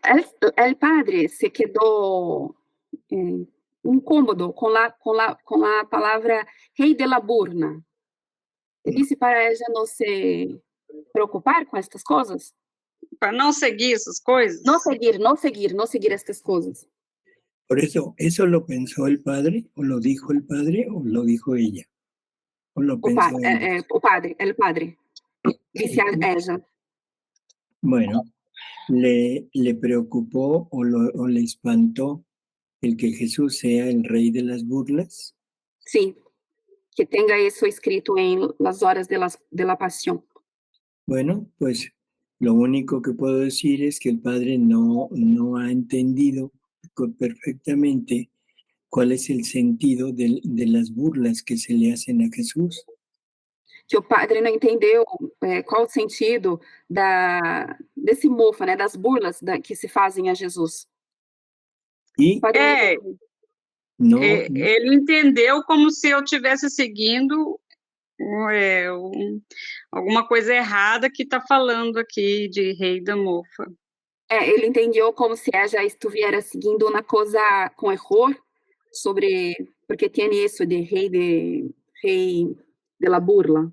El padre se quedou incômodo com a palavra rei de la burna. Ele disse para ela não se preocupar com estas coisas? Para não seguir essas coisas? Não seguir estas coisas. Por eso lo pensó el padre, o lo dijo el padre, o lo dijo ella. O lo pensó ella. El padre. Disse a ella. Bueno, le preocupó o le espantó el que Jesús sea el rey de las burlas. Sí, que tenga eso escrito en las horas de la pasión. Bueno, pues lo único que puedo decir es que el padre no ha entendido perfectamente cuál es el sentido de las burlas que se le hacen a Jesús. Que o padre não entendeu qual o sentido desse mofa, né, das burlas que se fazem a Jesus. Ele entendeu como se eu estivesse seguindo alguma coisa errada que está falando aqui de rei da mofa. Ele entendeu como se ela estivesse seguindo uma coisa com erro porque tem isso de rei de la burla.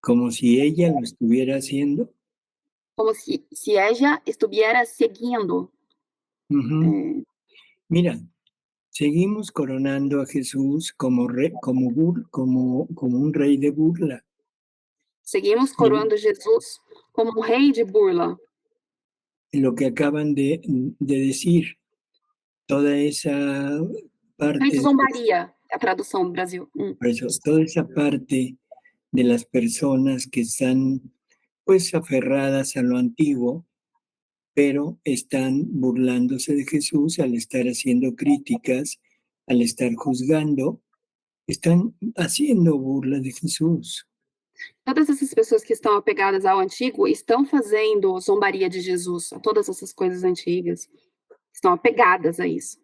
Como si ella lo estuviera haciendo. Como si ella estuviera seguindo. Mira, seguimos coronando a Jesús como un rey de burla. Seguimos coronando a Jesús como un rey de burla. Lo que acaban de decir, toda esa parte... Rei de zombaria, a tradução do Brasil. Por eso, toda esa parte de las personas que están pues aferradas a lo antiguo, pero están burlándose de Jesús al estar haciendo críticas, al estar juzgando, están haciendo burla de Jesús. Todas essas pessoas que estão apegadas ao antigo estão fazendo zombaria de Jesus, a todas essas coisas antigas, estão apegadas a isso.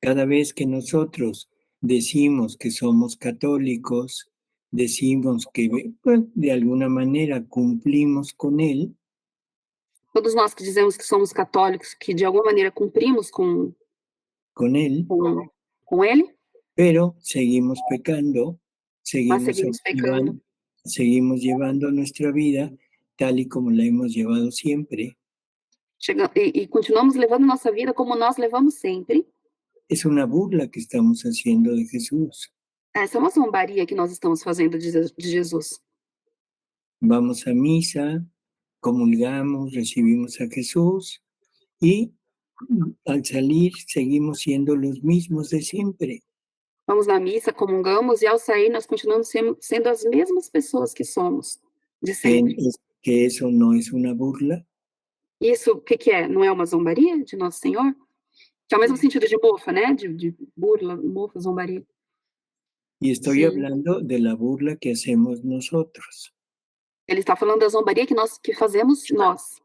Cada vez que nosotros decimos que somos católicos, decimos que pues, de alguna manera cumplimos con él. Todos nós que dizemos que somos católicos, que de alguma maneira cumprimos com él, com ele, pero seguimos pecando, seguimos pecando. seguimos llevando nuestra vida tal y como la hemos llevado siempre. Continuamos levando nossa vida como nós levamos sempre. Es una burla que estamos haciendo de Jesús. Essa é uma zombaria que nós estamos fazendo de Jesus. Vamos a misa, comulgamos, recibimos a Jesús y al salir seguimos siendo los mismos de siempre. Vamos na missa, comungamos e ao sair nós continuamos sendo as mesmas pessoas que somos de sempre. Que eso no es una burla. Isso, o que é? Não é uma zombaria de Nosso Senhor? Que é o mesmo sentido de mofa, né? De burla, mofa, zombaria. Y estoy hablando de la burla que hacemos nosotros. Ele está falando da zombaria que fazemos nós.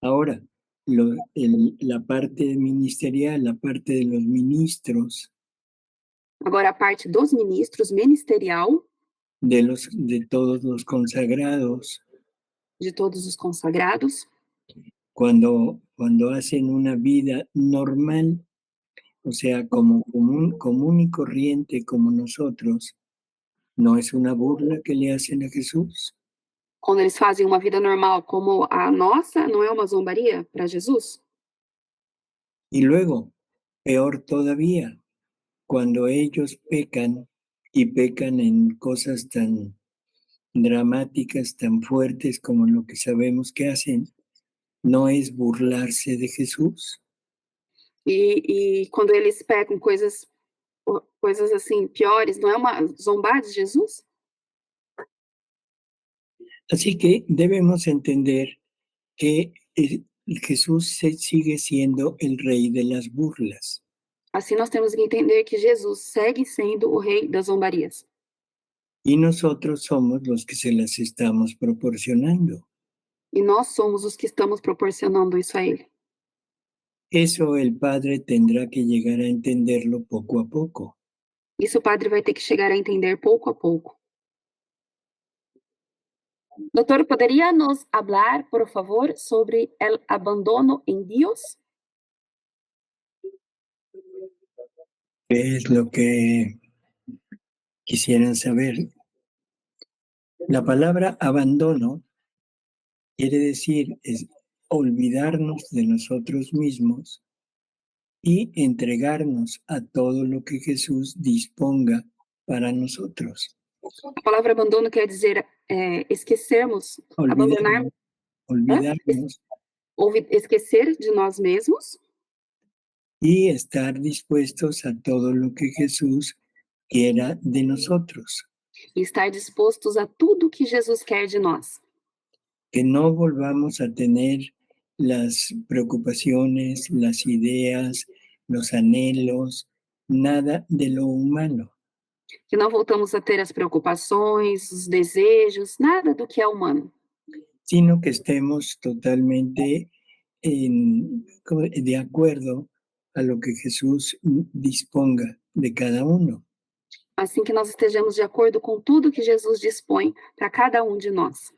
Ahora, la parte ministerial, la parte de los ministros. Agora, a parte dos ministros, ministerial. De todos los consagrados. De todos os consagrados. Cuando hacen una vida normal, o sea, como común y corriente como nosotros, ¿no es una burla que le hacen a Jesús? Quando eles fazem uma vida normal como a nossa, não é uma zombaria para Jesus? Y luego, peor todavía, cuando ellos pecan y pecan en cosas tan dramáticas, tan fuertes como lo que sabemos que hacen, ¿no es burlarse de Jesús? E quando eles pecam coisas assim piores, não é uma zombar de Jesus? Así que debemos entender que Jesús sigue siendo el rey de las burlas. Assim nós temos que entender que Jesus segue sendo o rei das zombarias. Y nosotros somos los que se las estamos proporcionando. E nós somos os que estamos proporcionando isso a ele. Eso el Padre tendrá que llegar a entenderlo poco a poco. Isso o Padre vai ter que chegar a entender pouco a pouco. Doutor, poderia nos hablar, por favor, sobre el abandono en Dios? ¿Qué es lo que quisieran saber? La palabra abandono quiere decir olvidarnos de nosotros mismos y entregarnos a todo lo que Jesús disponga para nosotros. A palavra abandono quer dizer esquecermos, abandonar, olvidarnos, esquecer de nós mesmos y estar dispuestos a todo lo que Jesús quiera de nosotros. E estar dispostos a tudo que Jesus quer de nós. Que no volvamos a tener las preocupaciones, las ideas, los anhelos, nada de lo humano. Que não voltamos a ter as preocupações, os desejos, nada do que é humano. Sino que estemos totalmente de acuerdo a lo que Jesús disponga de cada uno. Assim que nós estejamos de acordo com tudo que Jesus dispõe para cada de nós.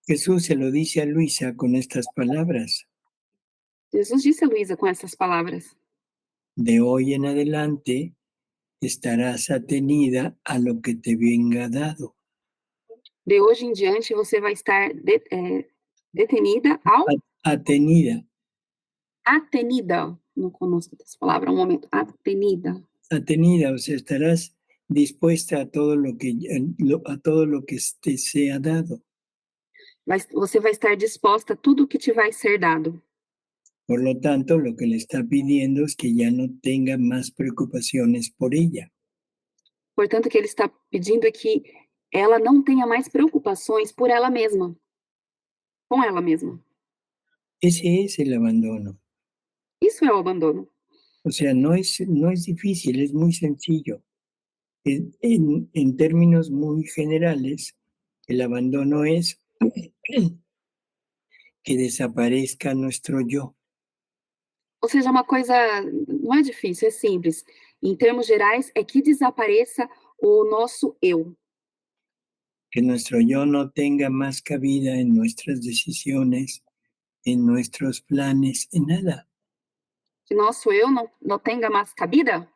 Jesús se lo dice a Luisa con estas palabras. Jesus disse a Luisa com essas palavras. De hoy en adelante estarás atenida a lo que te venga dado. De hoje em diante você vai estar detenida ao... Atenida. Atenida. Não conosco essa palavra, um momento. Atenida. Atenida, o sea, estarás dispuesta a todo lo que te sea dado. Você vai estar disposta a tudo que te vai ser dado. Por lo tanto, lo que le está pidiendo es que ya no tenga más preocupaciones por ella. Portanto, o que ele está pedindo é que ela não tenha mais preocupações por ela mesma. Com ela mesma. Ese es el abandono. Isso é o abandono. O sea, no es difícil, es muy sencillo. En términos muy generales, el abandono es que desaparezca nuestro yo. Ou seja, uma coisa, não é difícil, é simples. Em termos gerais, é que desapareça o nosso eu. Que nuestro yo no tenga más cabida en nuestras decisiones, en nuestros planes, en nada. Que nosso eu não tenha mais cabida?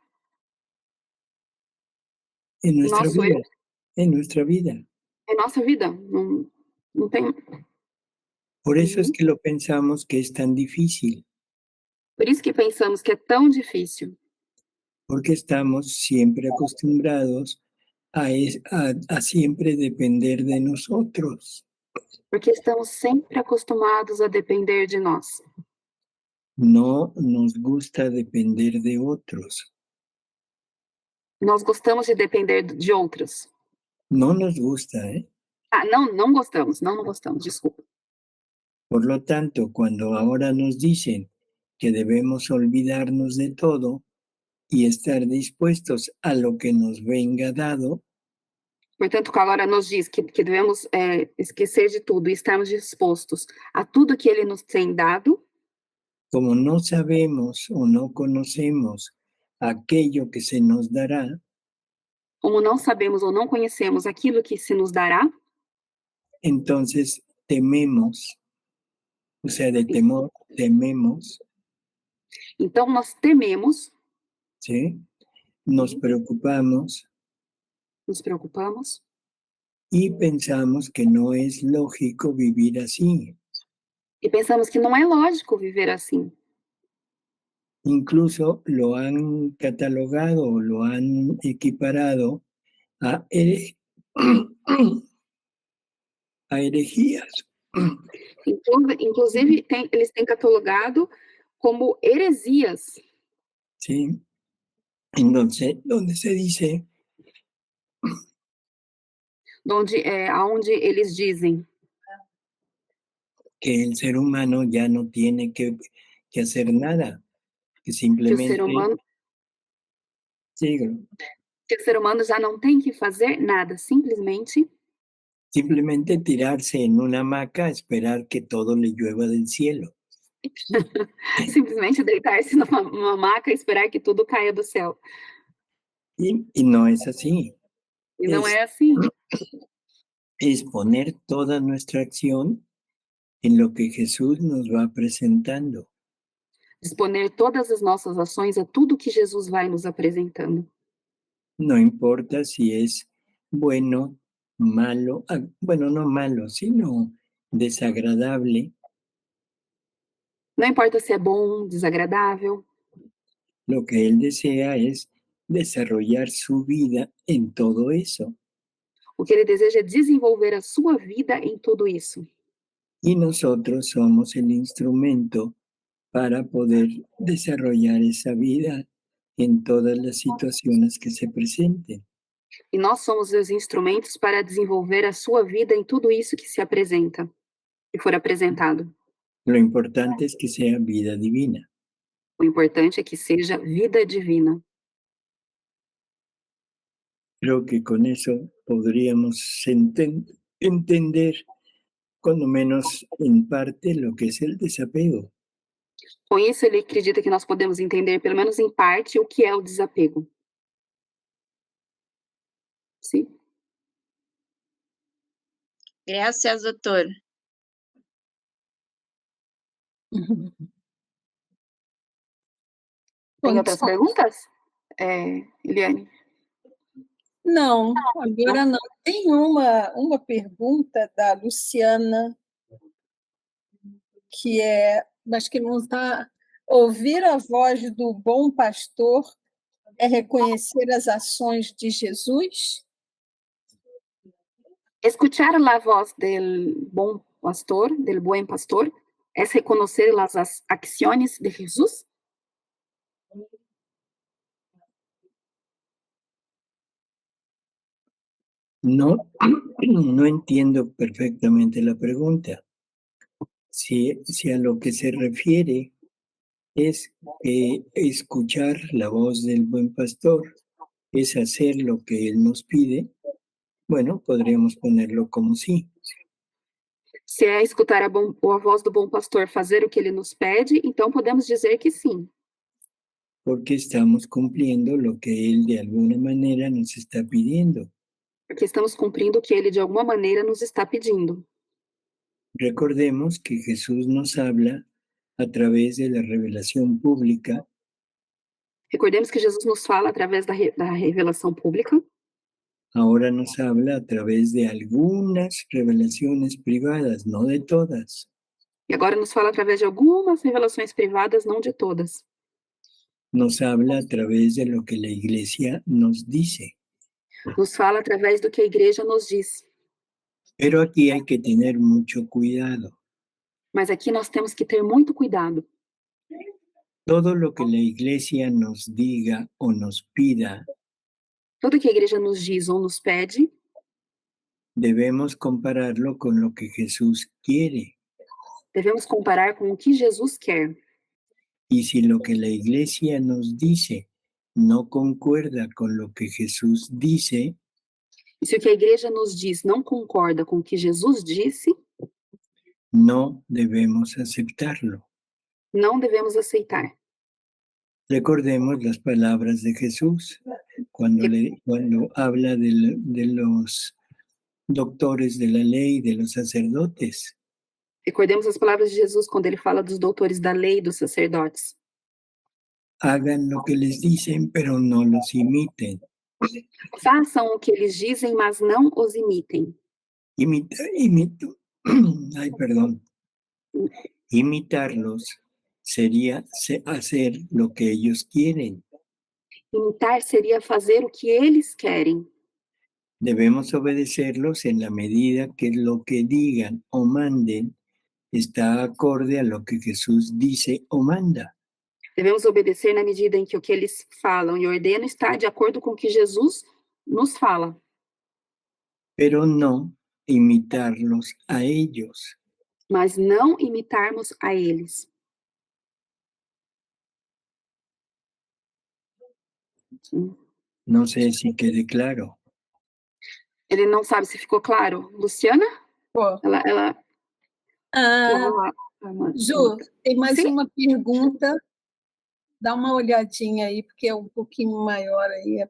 En nuestra vida. En nuestra vida. É nossa vida, não tem... Por eso es que lo pensamos que es tan difícil. Por isso que pensamos que é tão difícil. Porque estamos siempre acostumbrados a siempre depender de nosotros. Porque estamos sempre acostumados a depender de nós. No nos gusta depender de otros. Nós gostamos de depender de outros. No nos gusta, ¿eh? Não gostamos, não gostamos, desculpa. Por lo tanto, cuando ahora nos dicen que debemos olvidarnos de todo y estar dispuestos a lo que nos venga dado, Portanto, agora nos diz que devemos esquecer de tudo e estarmos dispostos a tudo que Ele nos tem dado. como no sabemos o no conocemos aquello que se nos dará, Como não sabemos ou não conhecemos aquilo que se nos dará, entonces tememos, o sea, de temor, tememos, então nós tememos, ¿sí? Nos preocupamos nos preocupamos y pensamos que no es lógico vivir así. e pensamos que não é lógico viver assim. Incluso lo han catalogado, lo han equiparado a, a herejías. Inclusive, eles têm catalogado como heresias. ¿Sí? Entonces, donde se dice Aonde eles dizem que el ser humano ya no tiene que hacer nada, que simplemente... Que o ser humano já não tem que fazer nada, simplesmente tirarse en una hamaca a esperar que todo le llueva del cielo. simplesmente deitar-se numa maca e esperar que tudo caia do céu. Y no es así. E não é assim. Es poner toda nuestra acción en lo que Jesús nos va presentando. Disponer todas as nossas ações a tudo que Jesus vai nos apresentando. No importa si es bueno, malo, bueno, no malo, sino desagradable. Não importa se é bom, desagradável. Lo que Él desea es desarrollar su vida en todo eso. O que Ele deseja é desenvolver a sua vida em tudo isso. Y nosotros somos el instrumento para poder desarrollar esa vida en todas las situaciones que se presenten. E nós somos os instrumentos para desenvolver a sua vida em tudo isso que se apresenta, que for apresentado. Lo importante es que sea vida divina. O importante é que seja vida divina. Creo que con eso podríamos entender, cuando menos en parte, lo que es el desapego. Com isso, ele acredita que nós podemos entender, pelo menos em parte, o que é o desapego. Sim? Graças, doutor. Tem outras perguntas, Eliane? Não, agora não. Tem uma pergunta da Luciana, que mas que não está... Ouvir a voz do bom pastor é reconhecer as ações de Jesus? Escuchar a voz del buen pastor, es reconocer las acciones de Jesús. No entiendo perfectamente la pregunta. Si a lo que se refiere es que escuchar la voz del buen pastor es hacer lo que él nos pide, bueno, podríamos ponerlo como sí. Se é escutar a voz do bom pastor, fazer o que ele nos pede, então podemos dizer que sim. Porque estamos cumpliendo lo que él de alguna manera nos está pidiendo. Porque estamos cumprindo o que ele de alguma maneira nos está pedindo. Recordemos que Jesús nos habla a través de la revelación pública. Recordemos que Jesus nos fala através da revelação pública. Ahora nos habla a través de algunas revelaciones privadas, no de todas. E agora nos fala através de algumas revelações privadas, não de todas. Nos habla a través de lo que la iglesia nos dice. Nos fala através do que a igreja nos diz. Pero aquí hay que tener mucho cuidado. Mas aqui nós temos que ter muito cuidado. Todo lo que la iglesia nos diga o nos pida, Tudo que a igreja nos diz ou nos pede, debemos compararlo con lo que Jesús quiere. devemos comparar com o que Jesus quer. Y si lo que la iglesia nos dice no concuerda con lo que Jesús dice, E se o que a igreja nos diz não concorda com o que Jesus disse, no debemos aceptarlo. não devemos aceitar. Recordemos las palabras de Jesús cuando habla de los doctores de la ley, de los sacerdotes. Recordemos as palavras de Jesus quando ele fala dos doutores da lei e dos sacerdotes. Hagan lo que les dicen, pero no los imiten. Façam o que eles dizem, mas não os imitem. Imitarlos sería hacer lo que ellos quieren. Imitar seria fazer o que eles querem. Debemos obedecerlos en la medida que lo que digan o manden está acorde a lo que Jesús dice o manda. Devemos obedecer na medida em que o que eles falam e ordenam está de acordo com o que Jesus nos fala. Pero no imitarlos a ellos. Mas não imitarmos a eles. No sé si quede claro. Ele não sabe se ficou claro. Luciana? Pô. Ela... Ju, tem mais Sim? uma pergunta. Dá uma olhadinha aí, porque é um pouquinho maior aí.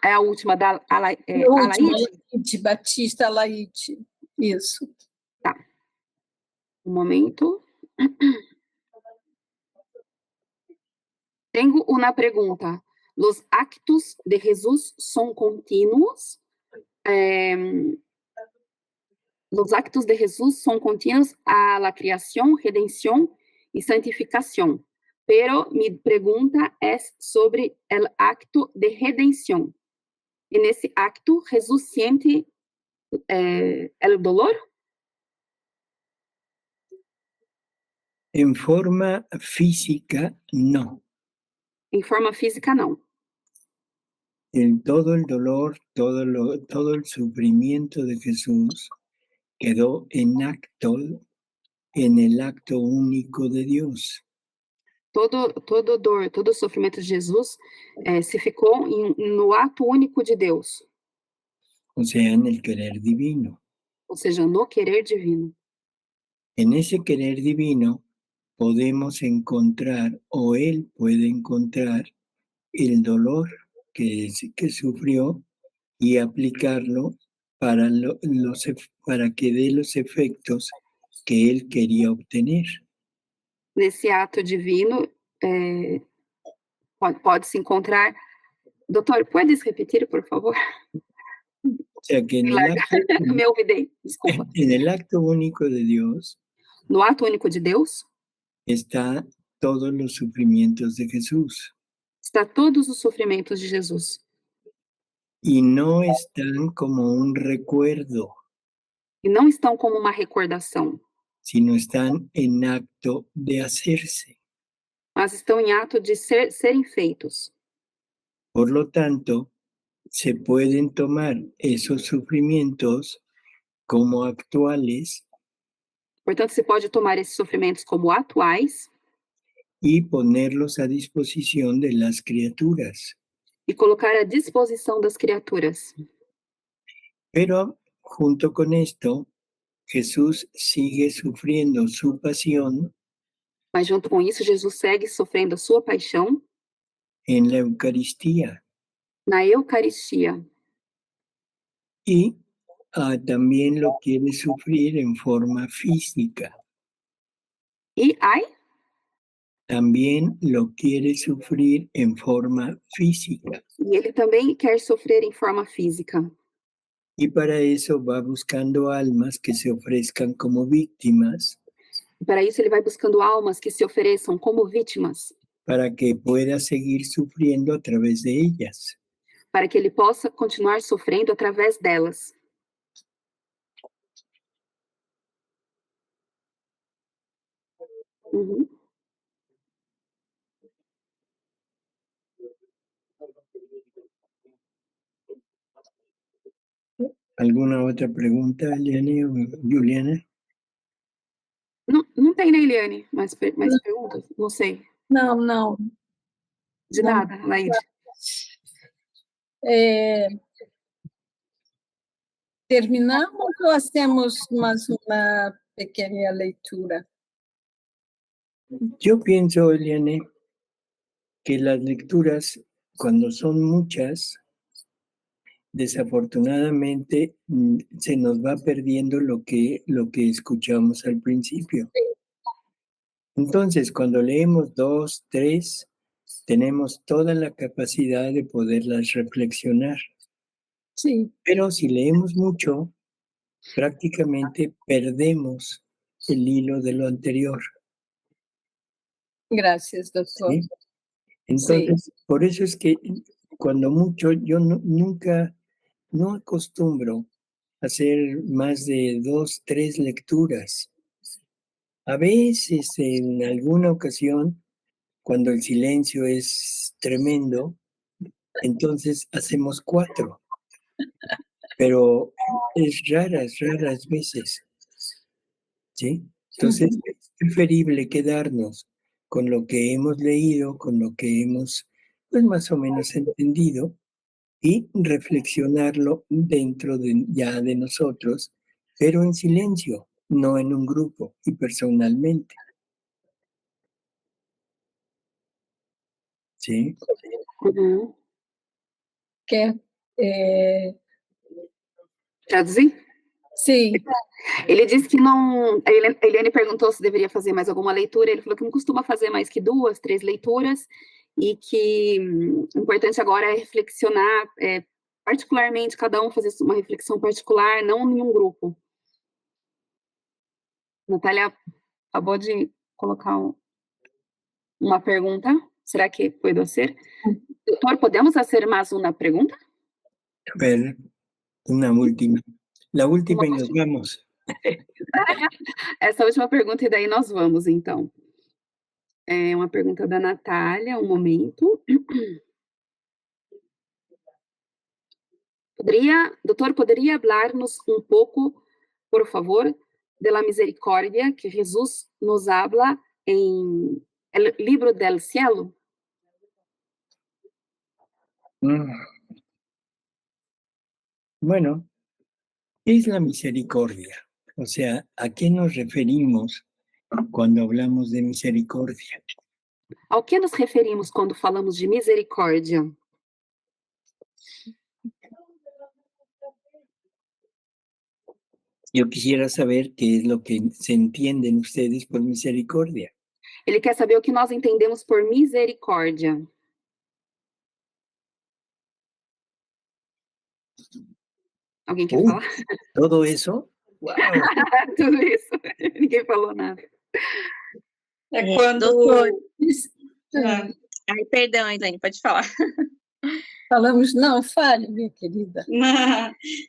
É a última da Alaide? Alaide, Batista Alaide. Isso. Tá. Um momento. Tenho uma pergunta. Los actos de Jesús son continuos? Los actos de Jesús son continuos a la creación, redención y santificación. Pero mi pregunta es sobre el acto de redención. En ese acto, Jesús siente el dolor? En forma física, no. En forma física, no. Todo el dolor, todo el sufrimiento de Jesús quedó en el acto único de Dios. Todo dor, todo sofrimento de Jesus se ficou no ato único de Deus. O sea, en el querer divino. Ou seja, no querer divino. En ese querer divino podemos encontrar, o Él puede encontrar, el dolor que sufrió y aplicarlo para que dé los efectos que Él quería obtener. Nesse ato divino, pode-se encontrar... Doutor, puedes repetir, por favor? O sea, que Me olvidei, desculpa. En el acto único de Dios, no ato único de Deus, está todos los sufrimientos de Jesús. Está todos os sofrimentos de Jesus. Y no están como un recuerdo. E não estão como uma recordação. Sino están en acto de hacerse. Mas estão em ato de serem feitos. Por lo tanto, se pueden tomar esos sufrimientos como actuales. Portanto, se pode tomar esses sofrimentos como atuais. Y ponerlos a disposición de las criaturas. E colocar à disposição das criaturas. Pero, junto con esto, Jesús sigue sufriendo su pasión. Mas junto com isso, Jesus segue sofrendo a sua paixão. En la Eucaristía. Na Eucaristia. Y también lo quiere sufrir en forma física. E también lo quiere sufrir en forma física. E ele também quer sofrer em forma física. Y para eso va buscando almas que se ofrezcan como víctimas. Para isso, ele vai buscando almas que se ofereçam como vítimas. Para que pueda seguir sufriendo a través de ellas. Para que ele possa continuar sofrendo através delas. Uhum. ¿Alguna otra pregunta, Eliane o Juliana? Não tem, né, Eliane? Mais perguntas? Não sei. Não. De nada, Laide. Terminamos ou hacemos más una pequeña lectura? Yo pienso, Eliane, que las lecturas, cuando son muchas, desafortunadamente se nos va perdiendo lo que escuchamos al principio. Entonces, cuando leemos 2, 3, tenemos toda la capacidad de poderlas reflexionar. Sí. Pero si leemos mucho, prácticamente perdemos el hilo de lo anterior. Gracias, doctor. ¿Sí? Entonces, sí. Por eso es que cuando mucho, yo nunca acostumbro a hacer más de 2, 3 lecturas. A veces, en alguna ocasión, cuando el silencio es tremendo, entonces hacemos 4. Pero es raras veces. ¿Sí? Entonces, es preferible quedarnos con lo que hemos leído, con lo que hemos, pues, más o menos entendido, y reflexionarlo dentro ya de nosotros, pero en silencio, no en un grupo y personalmente. ¿Sí? Uhum. Quer traduzir? Sim. Ele disse que não... A Eliane perguntou se deveria fazer mais alguma leitura. Ele falou que não costuma fazer mais que 2, 3 leituras e que o importante agora é reflexionar, particularmente, cada um fazer uma reflexão particular, não em um grupo. Natália acabou de colocar uma pergunta. Será que pode ser? Doutor, podemos fazer mais uma pergunta? A ver, una última. La última y nos vamos. Essa última pergunta e daí nós vamos, então. É uma pergunta da Natália, um momento. Doutor, poderia falar-nos um pouco, por favor, da misericórdia que Jesus nos habla em El Libro del Cielo? Bueno, ¿qué es la misericordia? O sea, ¿a qué nos referimos cuando hablamos de misericordia? Ao que nos referimos quando falamos de misericórdia? Yo quisiera saber qué es lo que se entienden ustedes por misericordia. Ele quer saber o que nós entendemos por misericórdia. Alguém quer falar? ¿Todo eso? ¡Wow! Tudo isso. Ninguém falou nada. É quando... Ai, perdão, Elaine, pode falar. Falamos, não, fale, minha querida.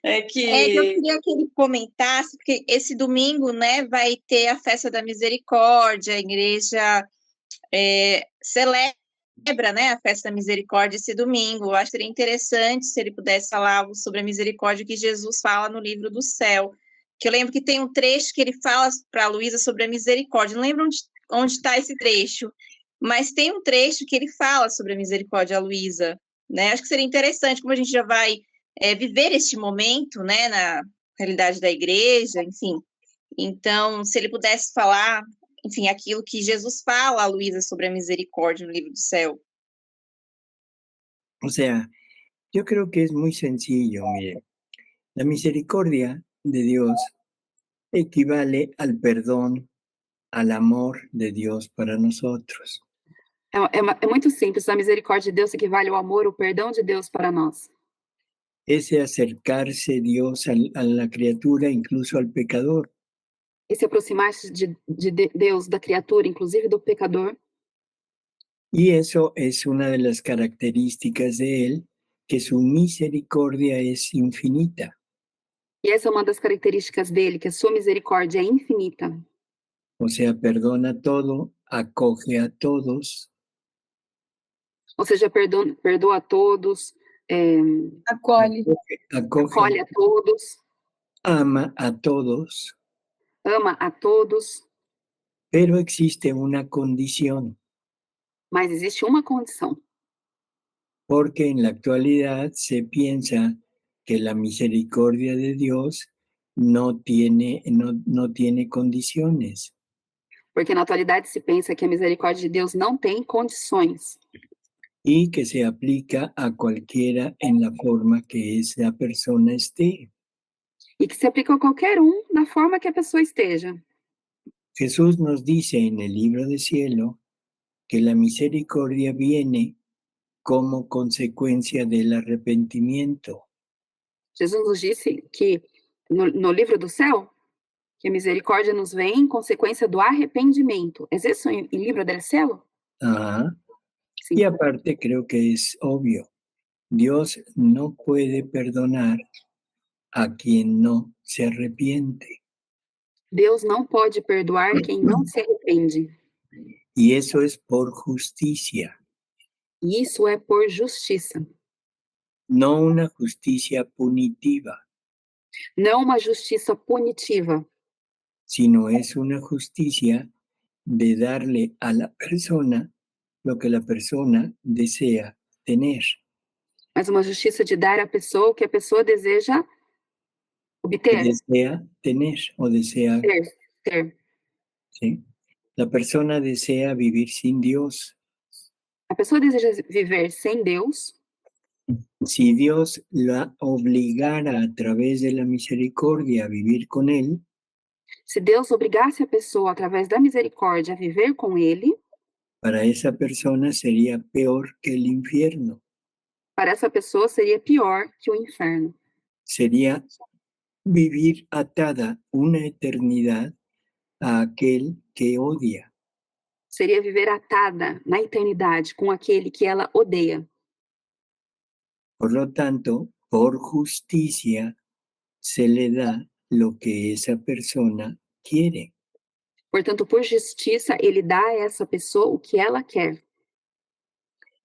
É que eu queria que ele comentasse, porque esse domingo, né, vai ter a Festa da Misericórdia, a igreja celebra, né, a Festa da Misericórdia esse domingo. Eu acho que seria interessante se ele pudesse falar algo sobre a misericórdia que Jesus fala no livro do céu. Que eu lembro que tem um trecho que ele fala para a Luísa sobre a misericórdia. Não lembro onde está esse trecho, mas tem um trecho que ele fala sobre a misericórdia, a Luísa. Né? Acho que seria interessante, como a gente já vai viver este momento, né, na realidade da igreja, enfim. Então, se ele pudesse falar, enfim, aquilo que Jesus fala a Luísa sobre a misericórdia no livro do céu. O sea, yo creo que es muy sencillo, mire. La misericordia de Dios equivale al perdón, al amor de Dios para nosotros. É muito simples. A misericórdia de Deus equivale ao amor, o perdão de Deus para nós. ese acercarse Dios a la criatura, incluso al pecador. Esse aproximar-se de Deus, da criatura, inclusive do pecador. Y eso es una de las características de Él, que su misericordia es infinita. E essa é uma das características dele, que a sua misericórdia é infinita. O sea, perdona todo, acoge a todos. Ou seja, perdoa a todos, Acolhe. acolhe a todos, ama a todos, ama a todos, pero existe una condición, mas existe uma condição. porque en la actualidad se piensa que la misericordia de Dios no tiene condiciones. Porque na atualidade se pensa que a misericórdia de Deus não tem condições. Y que se aplica a cualquiera en la forma que esa persona esté. E que se aplica a qualquer da forma que a pessoa esteja. Jesús nos dice en el libro del cielo que la misericordia viene como consecuencia del arrepentimiento. Jesus nos disse que, no livro do céu, que a misericórdia nos vem em consequência do arrependimento. ¿Es eso en libro del cielo? Ajá. Sí. Y aparte creo que es obvio, Dios no puede perdonar a quien no se arrepiente. Deus não pode perdoar quem não se arrepende. Y eso es por justicia. E isso é por justiça. No una justicia punitiva. Não uma justiça punitiva. Sino es una justicia de darle a la persona lo que la persona desea tener. Mas uma justiça de dar à pessoa o que a pessoa deseja obter. Desea tener o desea ter. ¿Sí? La persona desea vivir sin Dios. A pessoa deseja viver sem Deus. Si Dios la obligara a través de la misericordia a vivir con Él, se Deus obrigasse a pessoa através da misericórdia a viver com Ele, para esa persona sería peor que el infierno. Para essa pessoa seria pior que o inferno. Sería vivir atada una eternidad a aquel que odia. Seria viver atada na eternidade com aquele que ela odeia. Por lo tanto, por justicia se le da lo que esa persona quiere. Portanto, por justiça, ele dá a essa pessoa o que ela quer.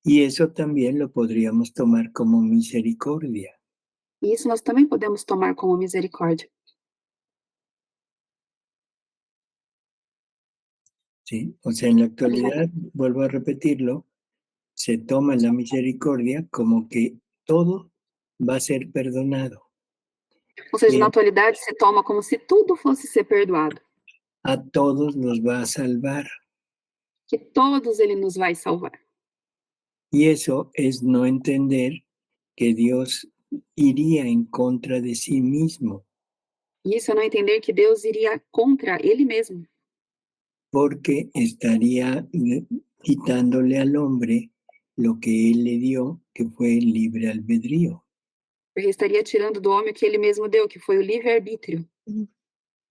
Y eso también lo podríamos tomar como misericordia. E isso nós também podemos tomar como misericórdia. ¿Sí? O sea, en la actualidad, vuelvo a repetirlo, se toma la misericordia como que todo va a ser perdonado. Ou seja, na atualidade se toma como se tudo fosse ser perdoado. A todos nos va a salvar. Que todos ele nos vai salvar. Y eso es no entender que Dios iría en contra de sí mismo. E isso é não entender que Deus iria contra ele mesmo. Porque estaría quitándole al hombre lo que él le dio, que fue el libre albedrío. Porque estaria tirando do homem o que ele mesmo deu, que foi o livre-arbítrio.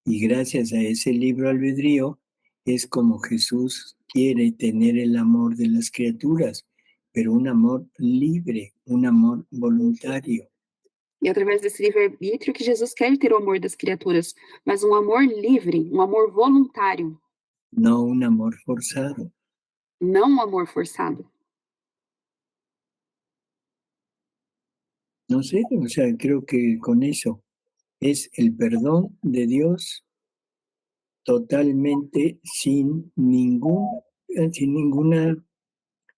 Y gracias a ese libre albedrío es como Jesús quiere tener el amor de las criaturas, pero un amor libre, un amor voluntario. E através desse livre-arbítrio que Jesus quer ter o amor das criaturas, mas um amor livre, um amor voluntário. No un amor forzado. Não um amor forçado. No sé, o sea, creo que con eso es el perdón de Dios totalmente sin ninguna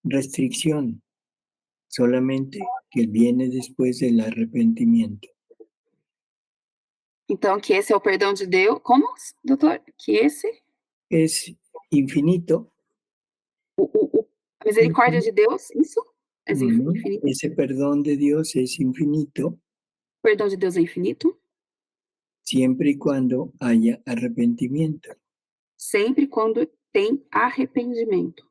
restricción, solamente que viene después del arrepentimiento. Então, que esse é o perdão de Deus. Como, doutor? Que esse? Es infinito. A misericórdia de Deus, isso? É infinito. Ese perdón de Dios es infinito. O perdão de Deus é infinito. Siempre y cuando haya arrepentimiento. Sempre quando tem arrependimento.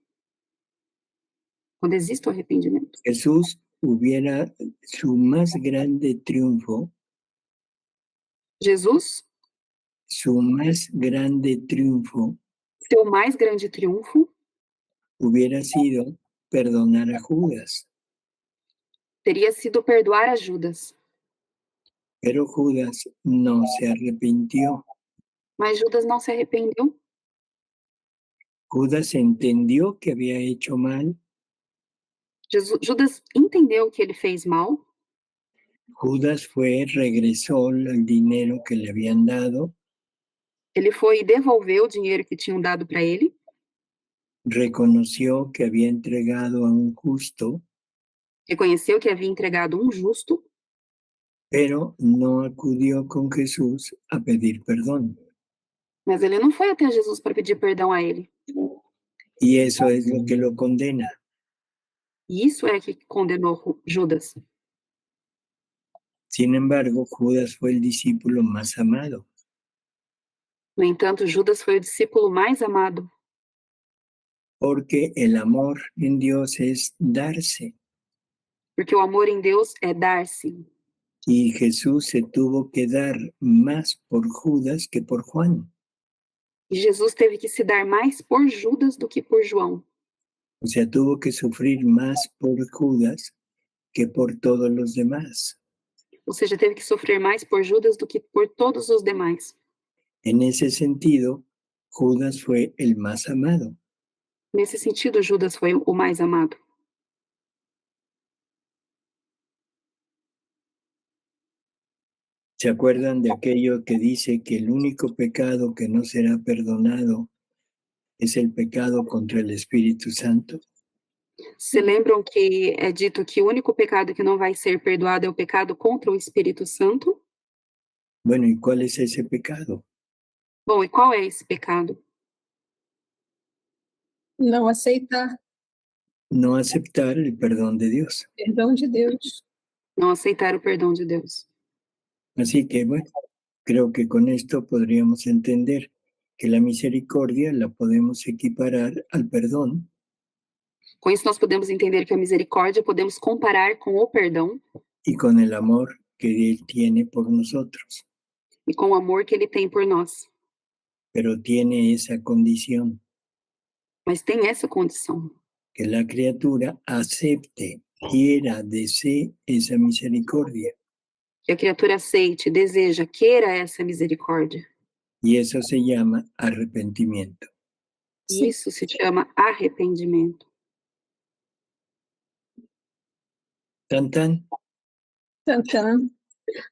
Quando existe o arrependimento. Jesús hubiera su más grande triunfo, Jesus, su más grande triunfo seu mais grande triunfo hubiera sido perdonar a Judas. teria sido perdoar a Judas. Pero Judas no se arrepintió. Mas Judas não se arrependeu. Judas entendió que había hecho mal. Judas entendeu que ele fez mal. Judas regresó el dinero que le habían dado. Ele foi e devolveu o dinheiro que tinham dado para ele. Reconoció que había entregado a un justo. Reconheceu que havia entregado um justo. Pero no acudió con Jesús a pedir perdón. Mas ele não foi até Jesus para pedir perdão a ele. Y eso es lo que lo condena. E isso é que condenou Judas. Sin embargo, Judas fue el discípulo más amado. No entanto, Judas foi o discípulo mais amado. Porque el amor en Dios es darse. Porque o amor em Deus é dar-se. Y Jesús se tuvo que dar más por Judas que por Juan. E Jesus teve que se dar mais por Judas do que por João. O sea, tuvo que sufrir más por Judas que por todos los demás. Ou seja, teve que sofrer mais por Judas do que por todos os demais. En ese sentido, Judas fue el más amado. Nesse sentido, Judas foi o mais amado. ¿Se acuerdan de aquello que dice que el único pecado que no será perdonado es el pecado contra el Espíritu Santo? Se lembram que é dito que o único pecado que não vai ser perdoado é o pecado contra o Espírito Santo? Bueno, ¿y cuál es ese pecado? Bom, e qual é esse pecado? Não aceitar. No aceptar el perdón de Dios. Perdão de Deus. Não aceitar o perdão de Deus. Así que, bueno, creo que con esto podríamos entender que la misericordia la podemos equiparar al perdón. Com isso, nós podemos entender que a misericórdia podemos comparar com o perdão. Y con el amor que Él tiene por nosotros. E com o amor que Ele tem por nós. Pero tiene esa condición. Mas tem essa condição. Que la criatura acepte, quiera, desee esa misericordia. Que a criatura aceite, deseja, queira essa misericórdia. Y eso se llama arrepentimiento. Isso se chama arrependimento. Tan, tan. Tan, tan.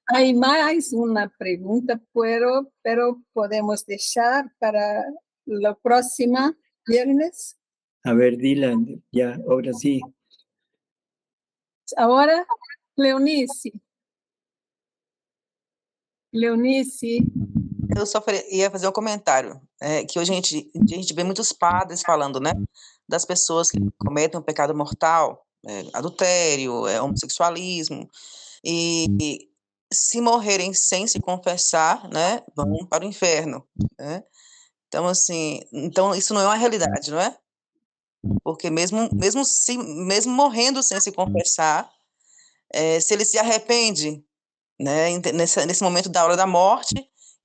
Hay más una pregunta, pero podemos dejar para la próxima viernes. A ver, Dylan, ya, ahora sí. Ahora, Leonice. Leonice. Eu só ia fazer um comentário, que hoje a gente vê muitos padres falando, né, das pessoas que cometem um pecado mortal, adultério, homossexualismo, e se morrerem sem se confessar, né, vão para o inferno, né? Então, assim, isso não é uma realidade, não é? Porque mesmo morrendo sem se confessar, se ele se arrepende, né, nesse momento da hora da morte,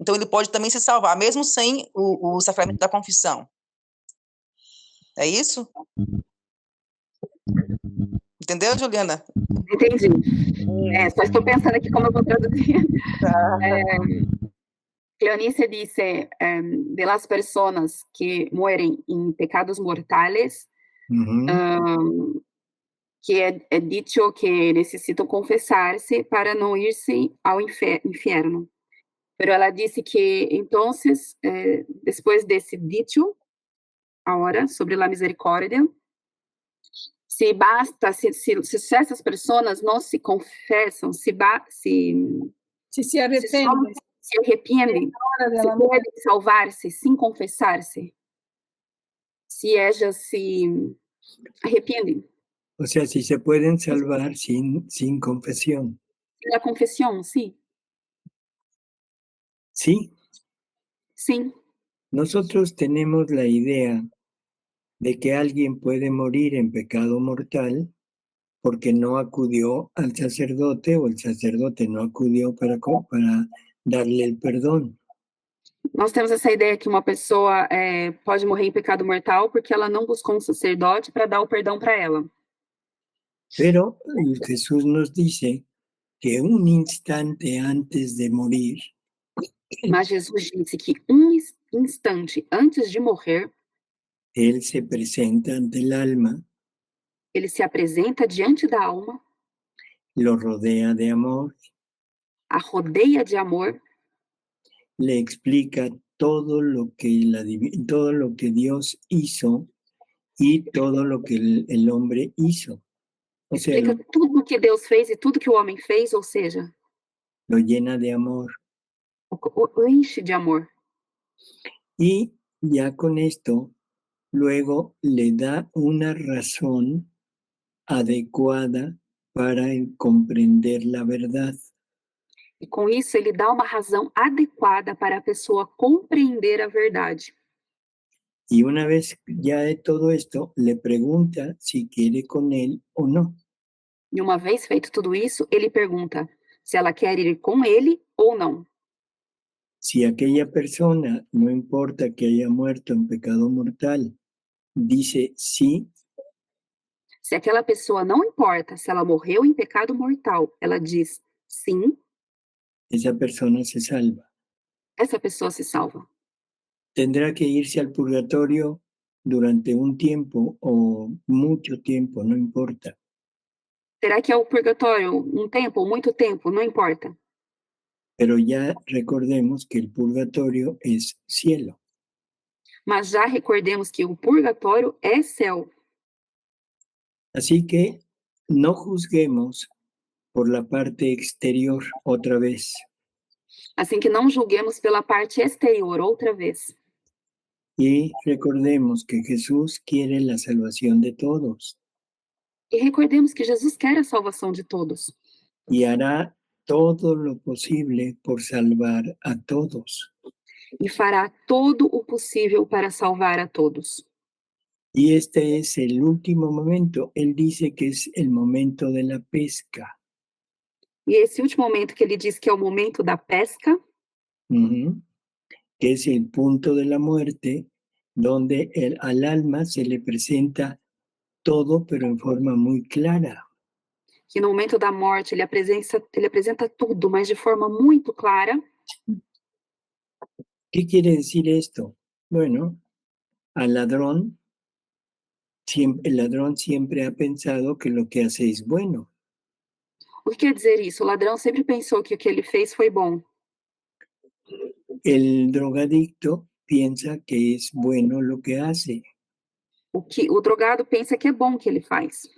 então ele pode também se salvar, mesmo sem o sacramento da confissão. É isso? Entendeu, Juliana? Entendi. Só estou pensando aqui como eu vou traduzir. Cleonice dice de las personas que mueren en pecados mortales, que é dicho que necessitam confessar-se para não irse ao inferno. Pero ela disse que, então, depois desse dicho, agora, sobre a misericórdia, se essas pessoas não se confessam, se arrependem, se podem salvar-se sem confessar-se, se ellas se arrependem. O sea, si se pueden salvar sin confesión. Sin la confesión, sí. ¿Sí? Sí. Nosotros tenemos la idea de que alguien puede morir en pecado mortal porque no acudió al sacerdote o el sacerdote no acudió para darle el perdón. Nós temos essa ideia que uma pessoa pode morrer em pecado mortal porque ela não buscou um sacerdote para dar o perdão para ela. Pero Jesús nos dice que un instante antes de morir, Mas Jesus disse que instante antes de morrer, Él se presenta ante el alma, ele se apresenta diante da alma, lo rodea de amor, a rodeia de amor, le explica todo lo que Dios hizo y todo lo que el hombre hizo. O sea, explica tudo o que Deus fez e tudo que o homem fez, ou seja, lo llena de amor. O enche de amor. Y ya con esto, luego le da una razón adecuada para comprender la verdad. E com isso ele dá uma razão adequada para a pessoa compreender a verdade. Y una vez ya de todo esto, le pregunta si quiere con él o no. E uma vez feito tudo isso, ele pergunta se ela quer ir com ele ou não. Si aquella persona, no importa que haya muerto en pecado mortal, dice sí, se aquela pessoa, não importa se ela morreu em pecado mortal, ela diz sim, esa persona se salva. Essa pessoa se salva. Tendrá que irse al purgatorio durante un tiempo o mucho tiempo, no importa. Será que é o purgatório um tempo, muito tempo, não importa. Pero ya recordemos que el purgatorio es cielo. Mas já recordemos que o purgatório é céu. Así que no juzguemos por la parte exterior otra vez. Assim que não julguemos pela parte exterior outra vez. Y recordemos que Jesús quiere la salvación de todos. E recordemos que Jesus quer a salvação de todos. Y hará todo lo posible por salvar a todos. E fará todo o possível para salvar a todos. Y este es el último momento. Él dice que es el momento de la pesca. E esse último momento que ele diz que é o momento da pesca, que es el punto de la muerte, donde al alma se le presenta todo, pero en forma muy clara. Que no momento da morte ele apresenta tudo, mas de forma muito clara. ¿Qué quiere decir esto? Bueno, el ladrón siempre ha pensado que lo que hace es bueno. O que quer dizer isso? O ladrão sempre pensou que o que ele fez foi bom. El drogadicto piensa que es bueno lo que hace. O drogado pensa que é bom o que ele faz.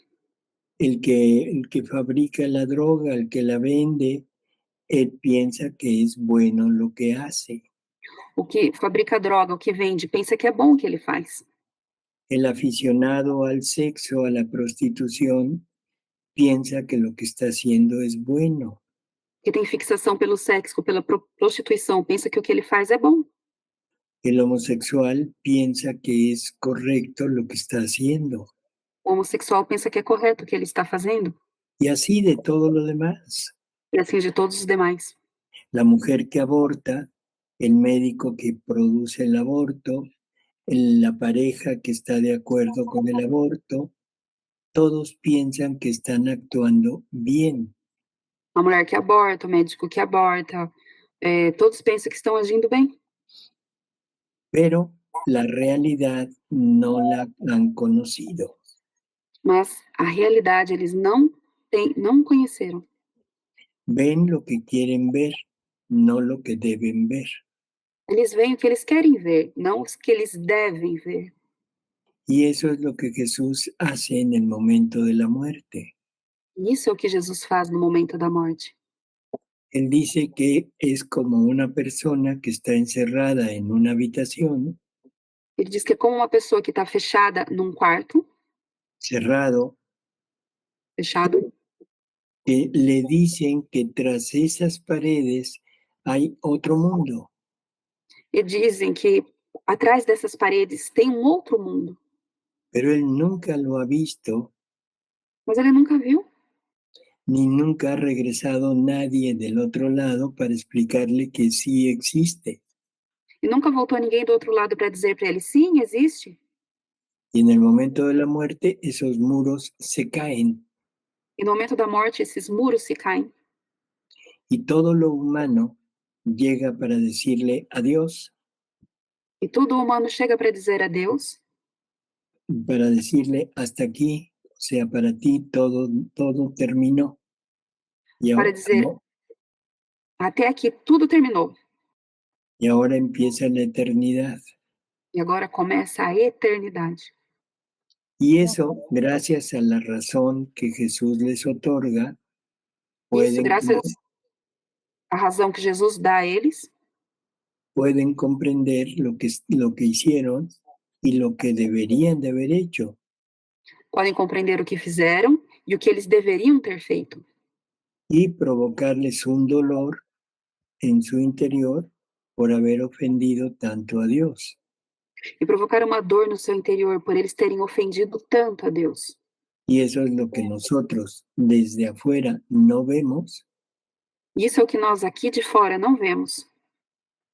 El que fabrica la droga, el que la vende, él piensa que es bueno lo que hace. O que fabrica droga, o que vende, pensa que é bom o que ele faz. El aficionado al sexo, a la prostitución, piensa que lo que está haciendo es bueno. Que tem fixação pelo sexo, pela prostituição, pensa que o que ele faz é bom. El homosexual piensa que es correcto lo que está haciendo. O homossexual pensa que é correto o que ele está fazendo. Y así de todo lo demás. E assim de todos os demais. La mujer que aborta, el médico que produce el aborto, la pareja que está de acuerdo con el aborto, todos piensan que están actuando bien. A mulher que aborta, o médico que aborta, todos pensam que estão agindo bem. Pero la realidad no la han conocido. Mas a realidade eles não conheceram. Ven lo que quieren ver, no lo que deben ver. Eles veem o que eles querem ver, não o que eles devem ver. Y eso es lo que Jesús hace en el momento de la muerte. Isso é o que Jesus faz no momento da morte. Él dice que es como una persona que está encerrada en una habitación. Ele diz que é como uma pessoa que está fechada num quarto. Fechado. Que le dicen que tras esas paredes hay otro mundo. E dizem que atrás dessas paredes tem um outro mundo. Pero él nunca lo ha visto. Mas ele nunca viu. Ni nunca ha regresado nadie del otro lado para explicarle que sí existe. E nunca voltou ninguém do outro lado para dizer para ele, sim, existe. Y en el momento de la muerte, esos muros se caen. E no momento da morte, esses muros se caem. Y todo lo humano llega para decirle adiós, E tudo humano chega para dizer adeus, para decirle hasta aquí, o sea, para ti todo terminó. Y para ahora, dizer, até aqui tudo terminou. y ahora empieza la eternidad. E agora começa a eternidade. Y eso, gracias a la razón que Jesús les otorga, Isso, graças à razão que Jesus dá a eles, pueden comprender lo que hicieron y lo que deberían de haber hecho. podem compreender o que fizeram e o que eles deveriam ter feito. Y provocarles un dolor en su interior por haber ofendido tanto a Dios. E provocar uma dor no seu interior por eles terem ofendido tanto a Deus. Y eso es lo que nosotros desde afuera no vemos, Isso é o que nós aqui de fora não vemos,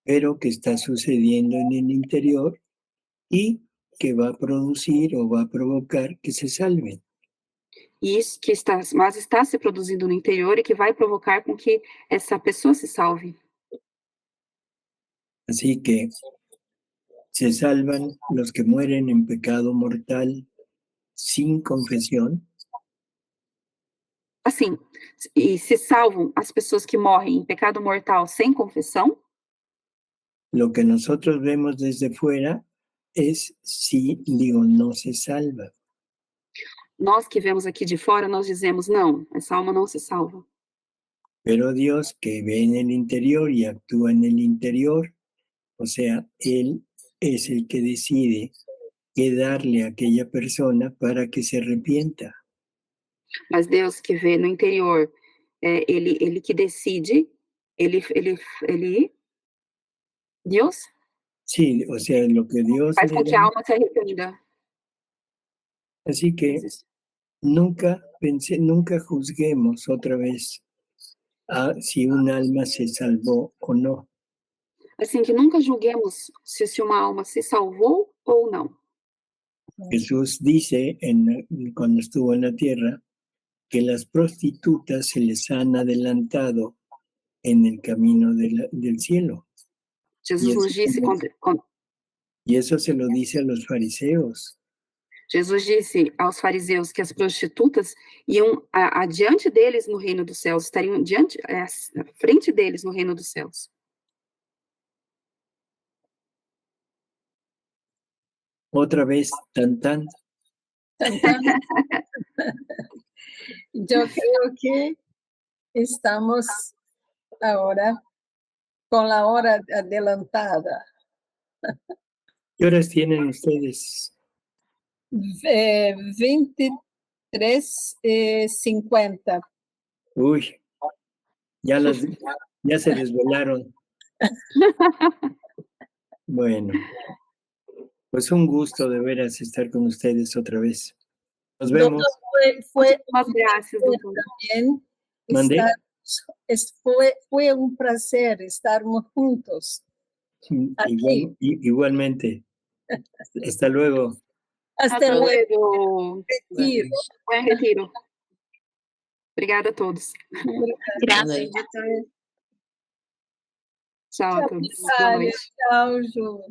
pero que está sucediendo en el interior y que va a producir o va a provocar que se salven. e isso que está se produzindo no interior e que vai provocar com que essa pessoa se salve. Así que se salvan los que mueren en pecado mortal sin confesión. Assim, e se salvam as pessoas que morrem em pecado mortal sem confissão. Lo que nosotros vemos desde fuera es no se salva. Nós que vemos aqui de fora, nós dizemos, não, essa alma não se salva. Pero Dios, que ve en el interior y actúa en el interior, o sea, Él es el que decide qué darle a aquella persona para que se arrepienta. Mas Deus que vê no interior, ele que decide, Deus? Sí, o sea, lo que Dios faz com que a alma se arrependa. Así que nunca juzguemos otra vez si un alma se salvó o no. Assim, que nunca julguemos se uma alma se salvou ou não. Jesús dice cuando estuvo en la tierra que las prostitutas se les han adelantado en el camino del cielo. Jesus nos disse y eso se lo dice a los fariseos. Jesus disse aos fariseus que as prostitutas iam adiante deles no reino dos céus, estariam à frente deles no reino dos céus. Otra vez, tan. Yo creo que estamos ahora con la hora adelantada. ¿Qué horas tienen ustedes? 23:50. Uy, ya se desvelaron. Bueno, pues un gusto de veras estar con ustedes otra vez. Nos vemos. Fue gracias, doctor. También fue un placer estarmos juntos. Igualmente. Hasta luego. Hasta luego. Buen retiro. Obrigada a todos. Graças. Tchau a todos. Tchau, Ju.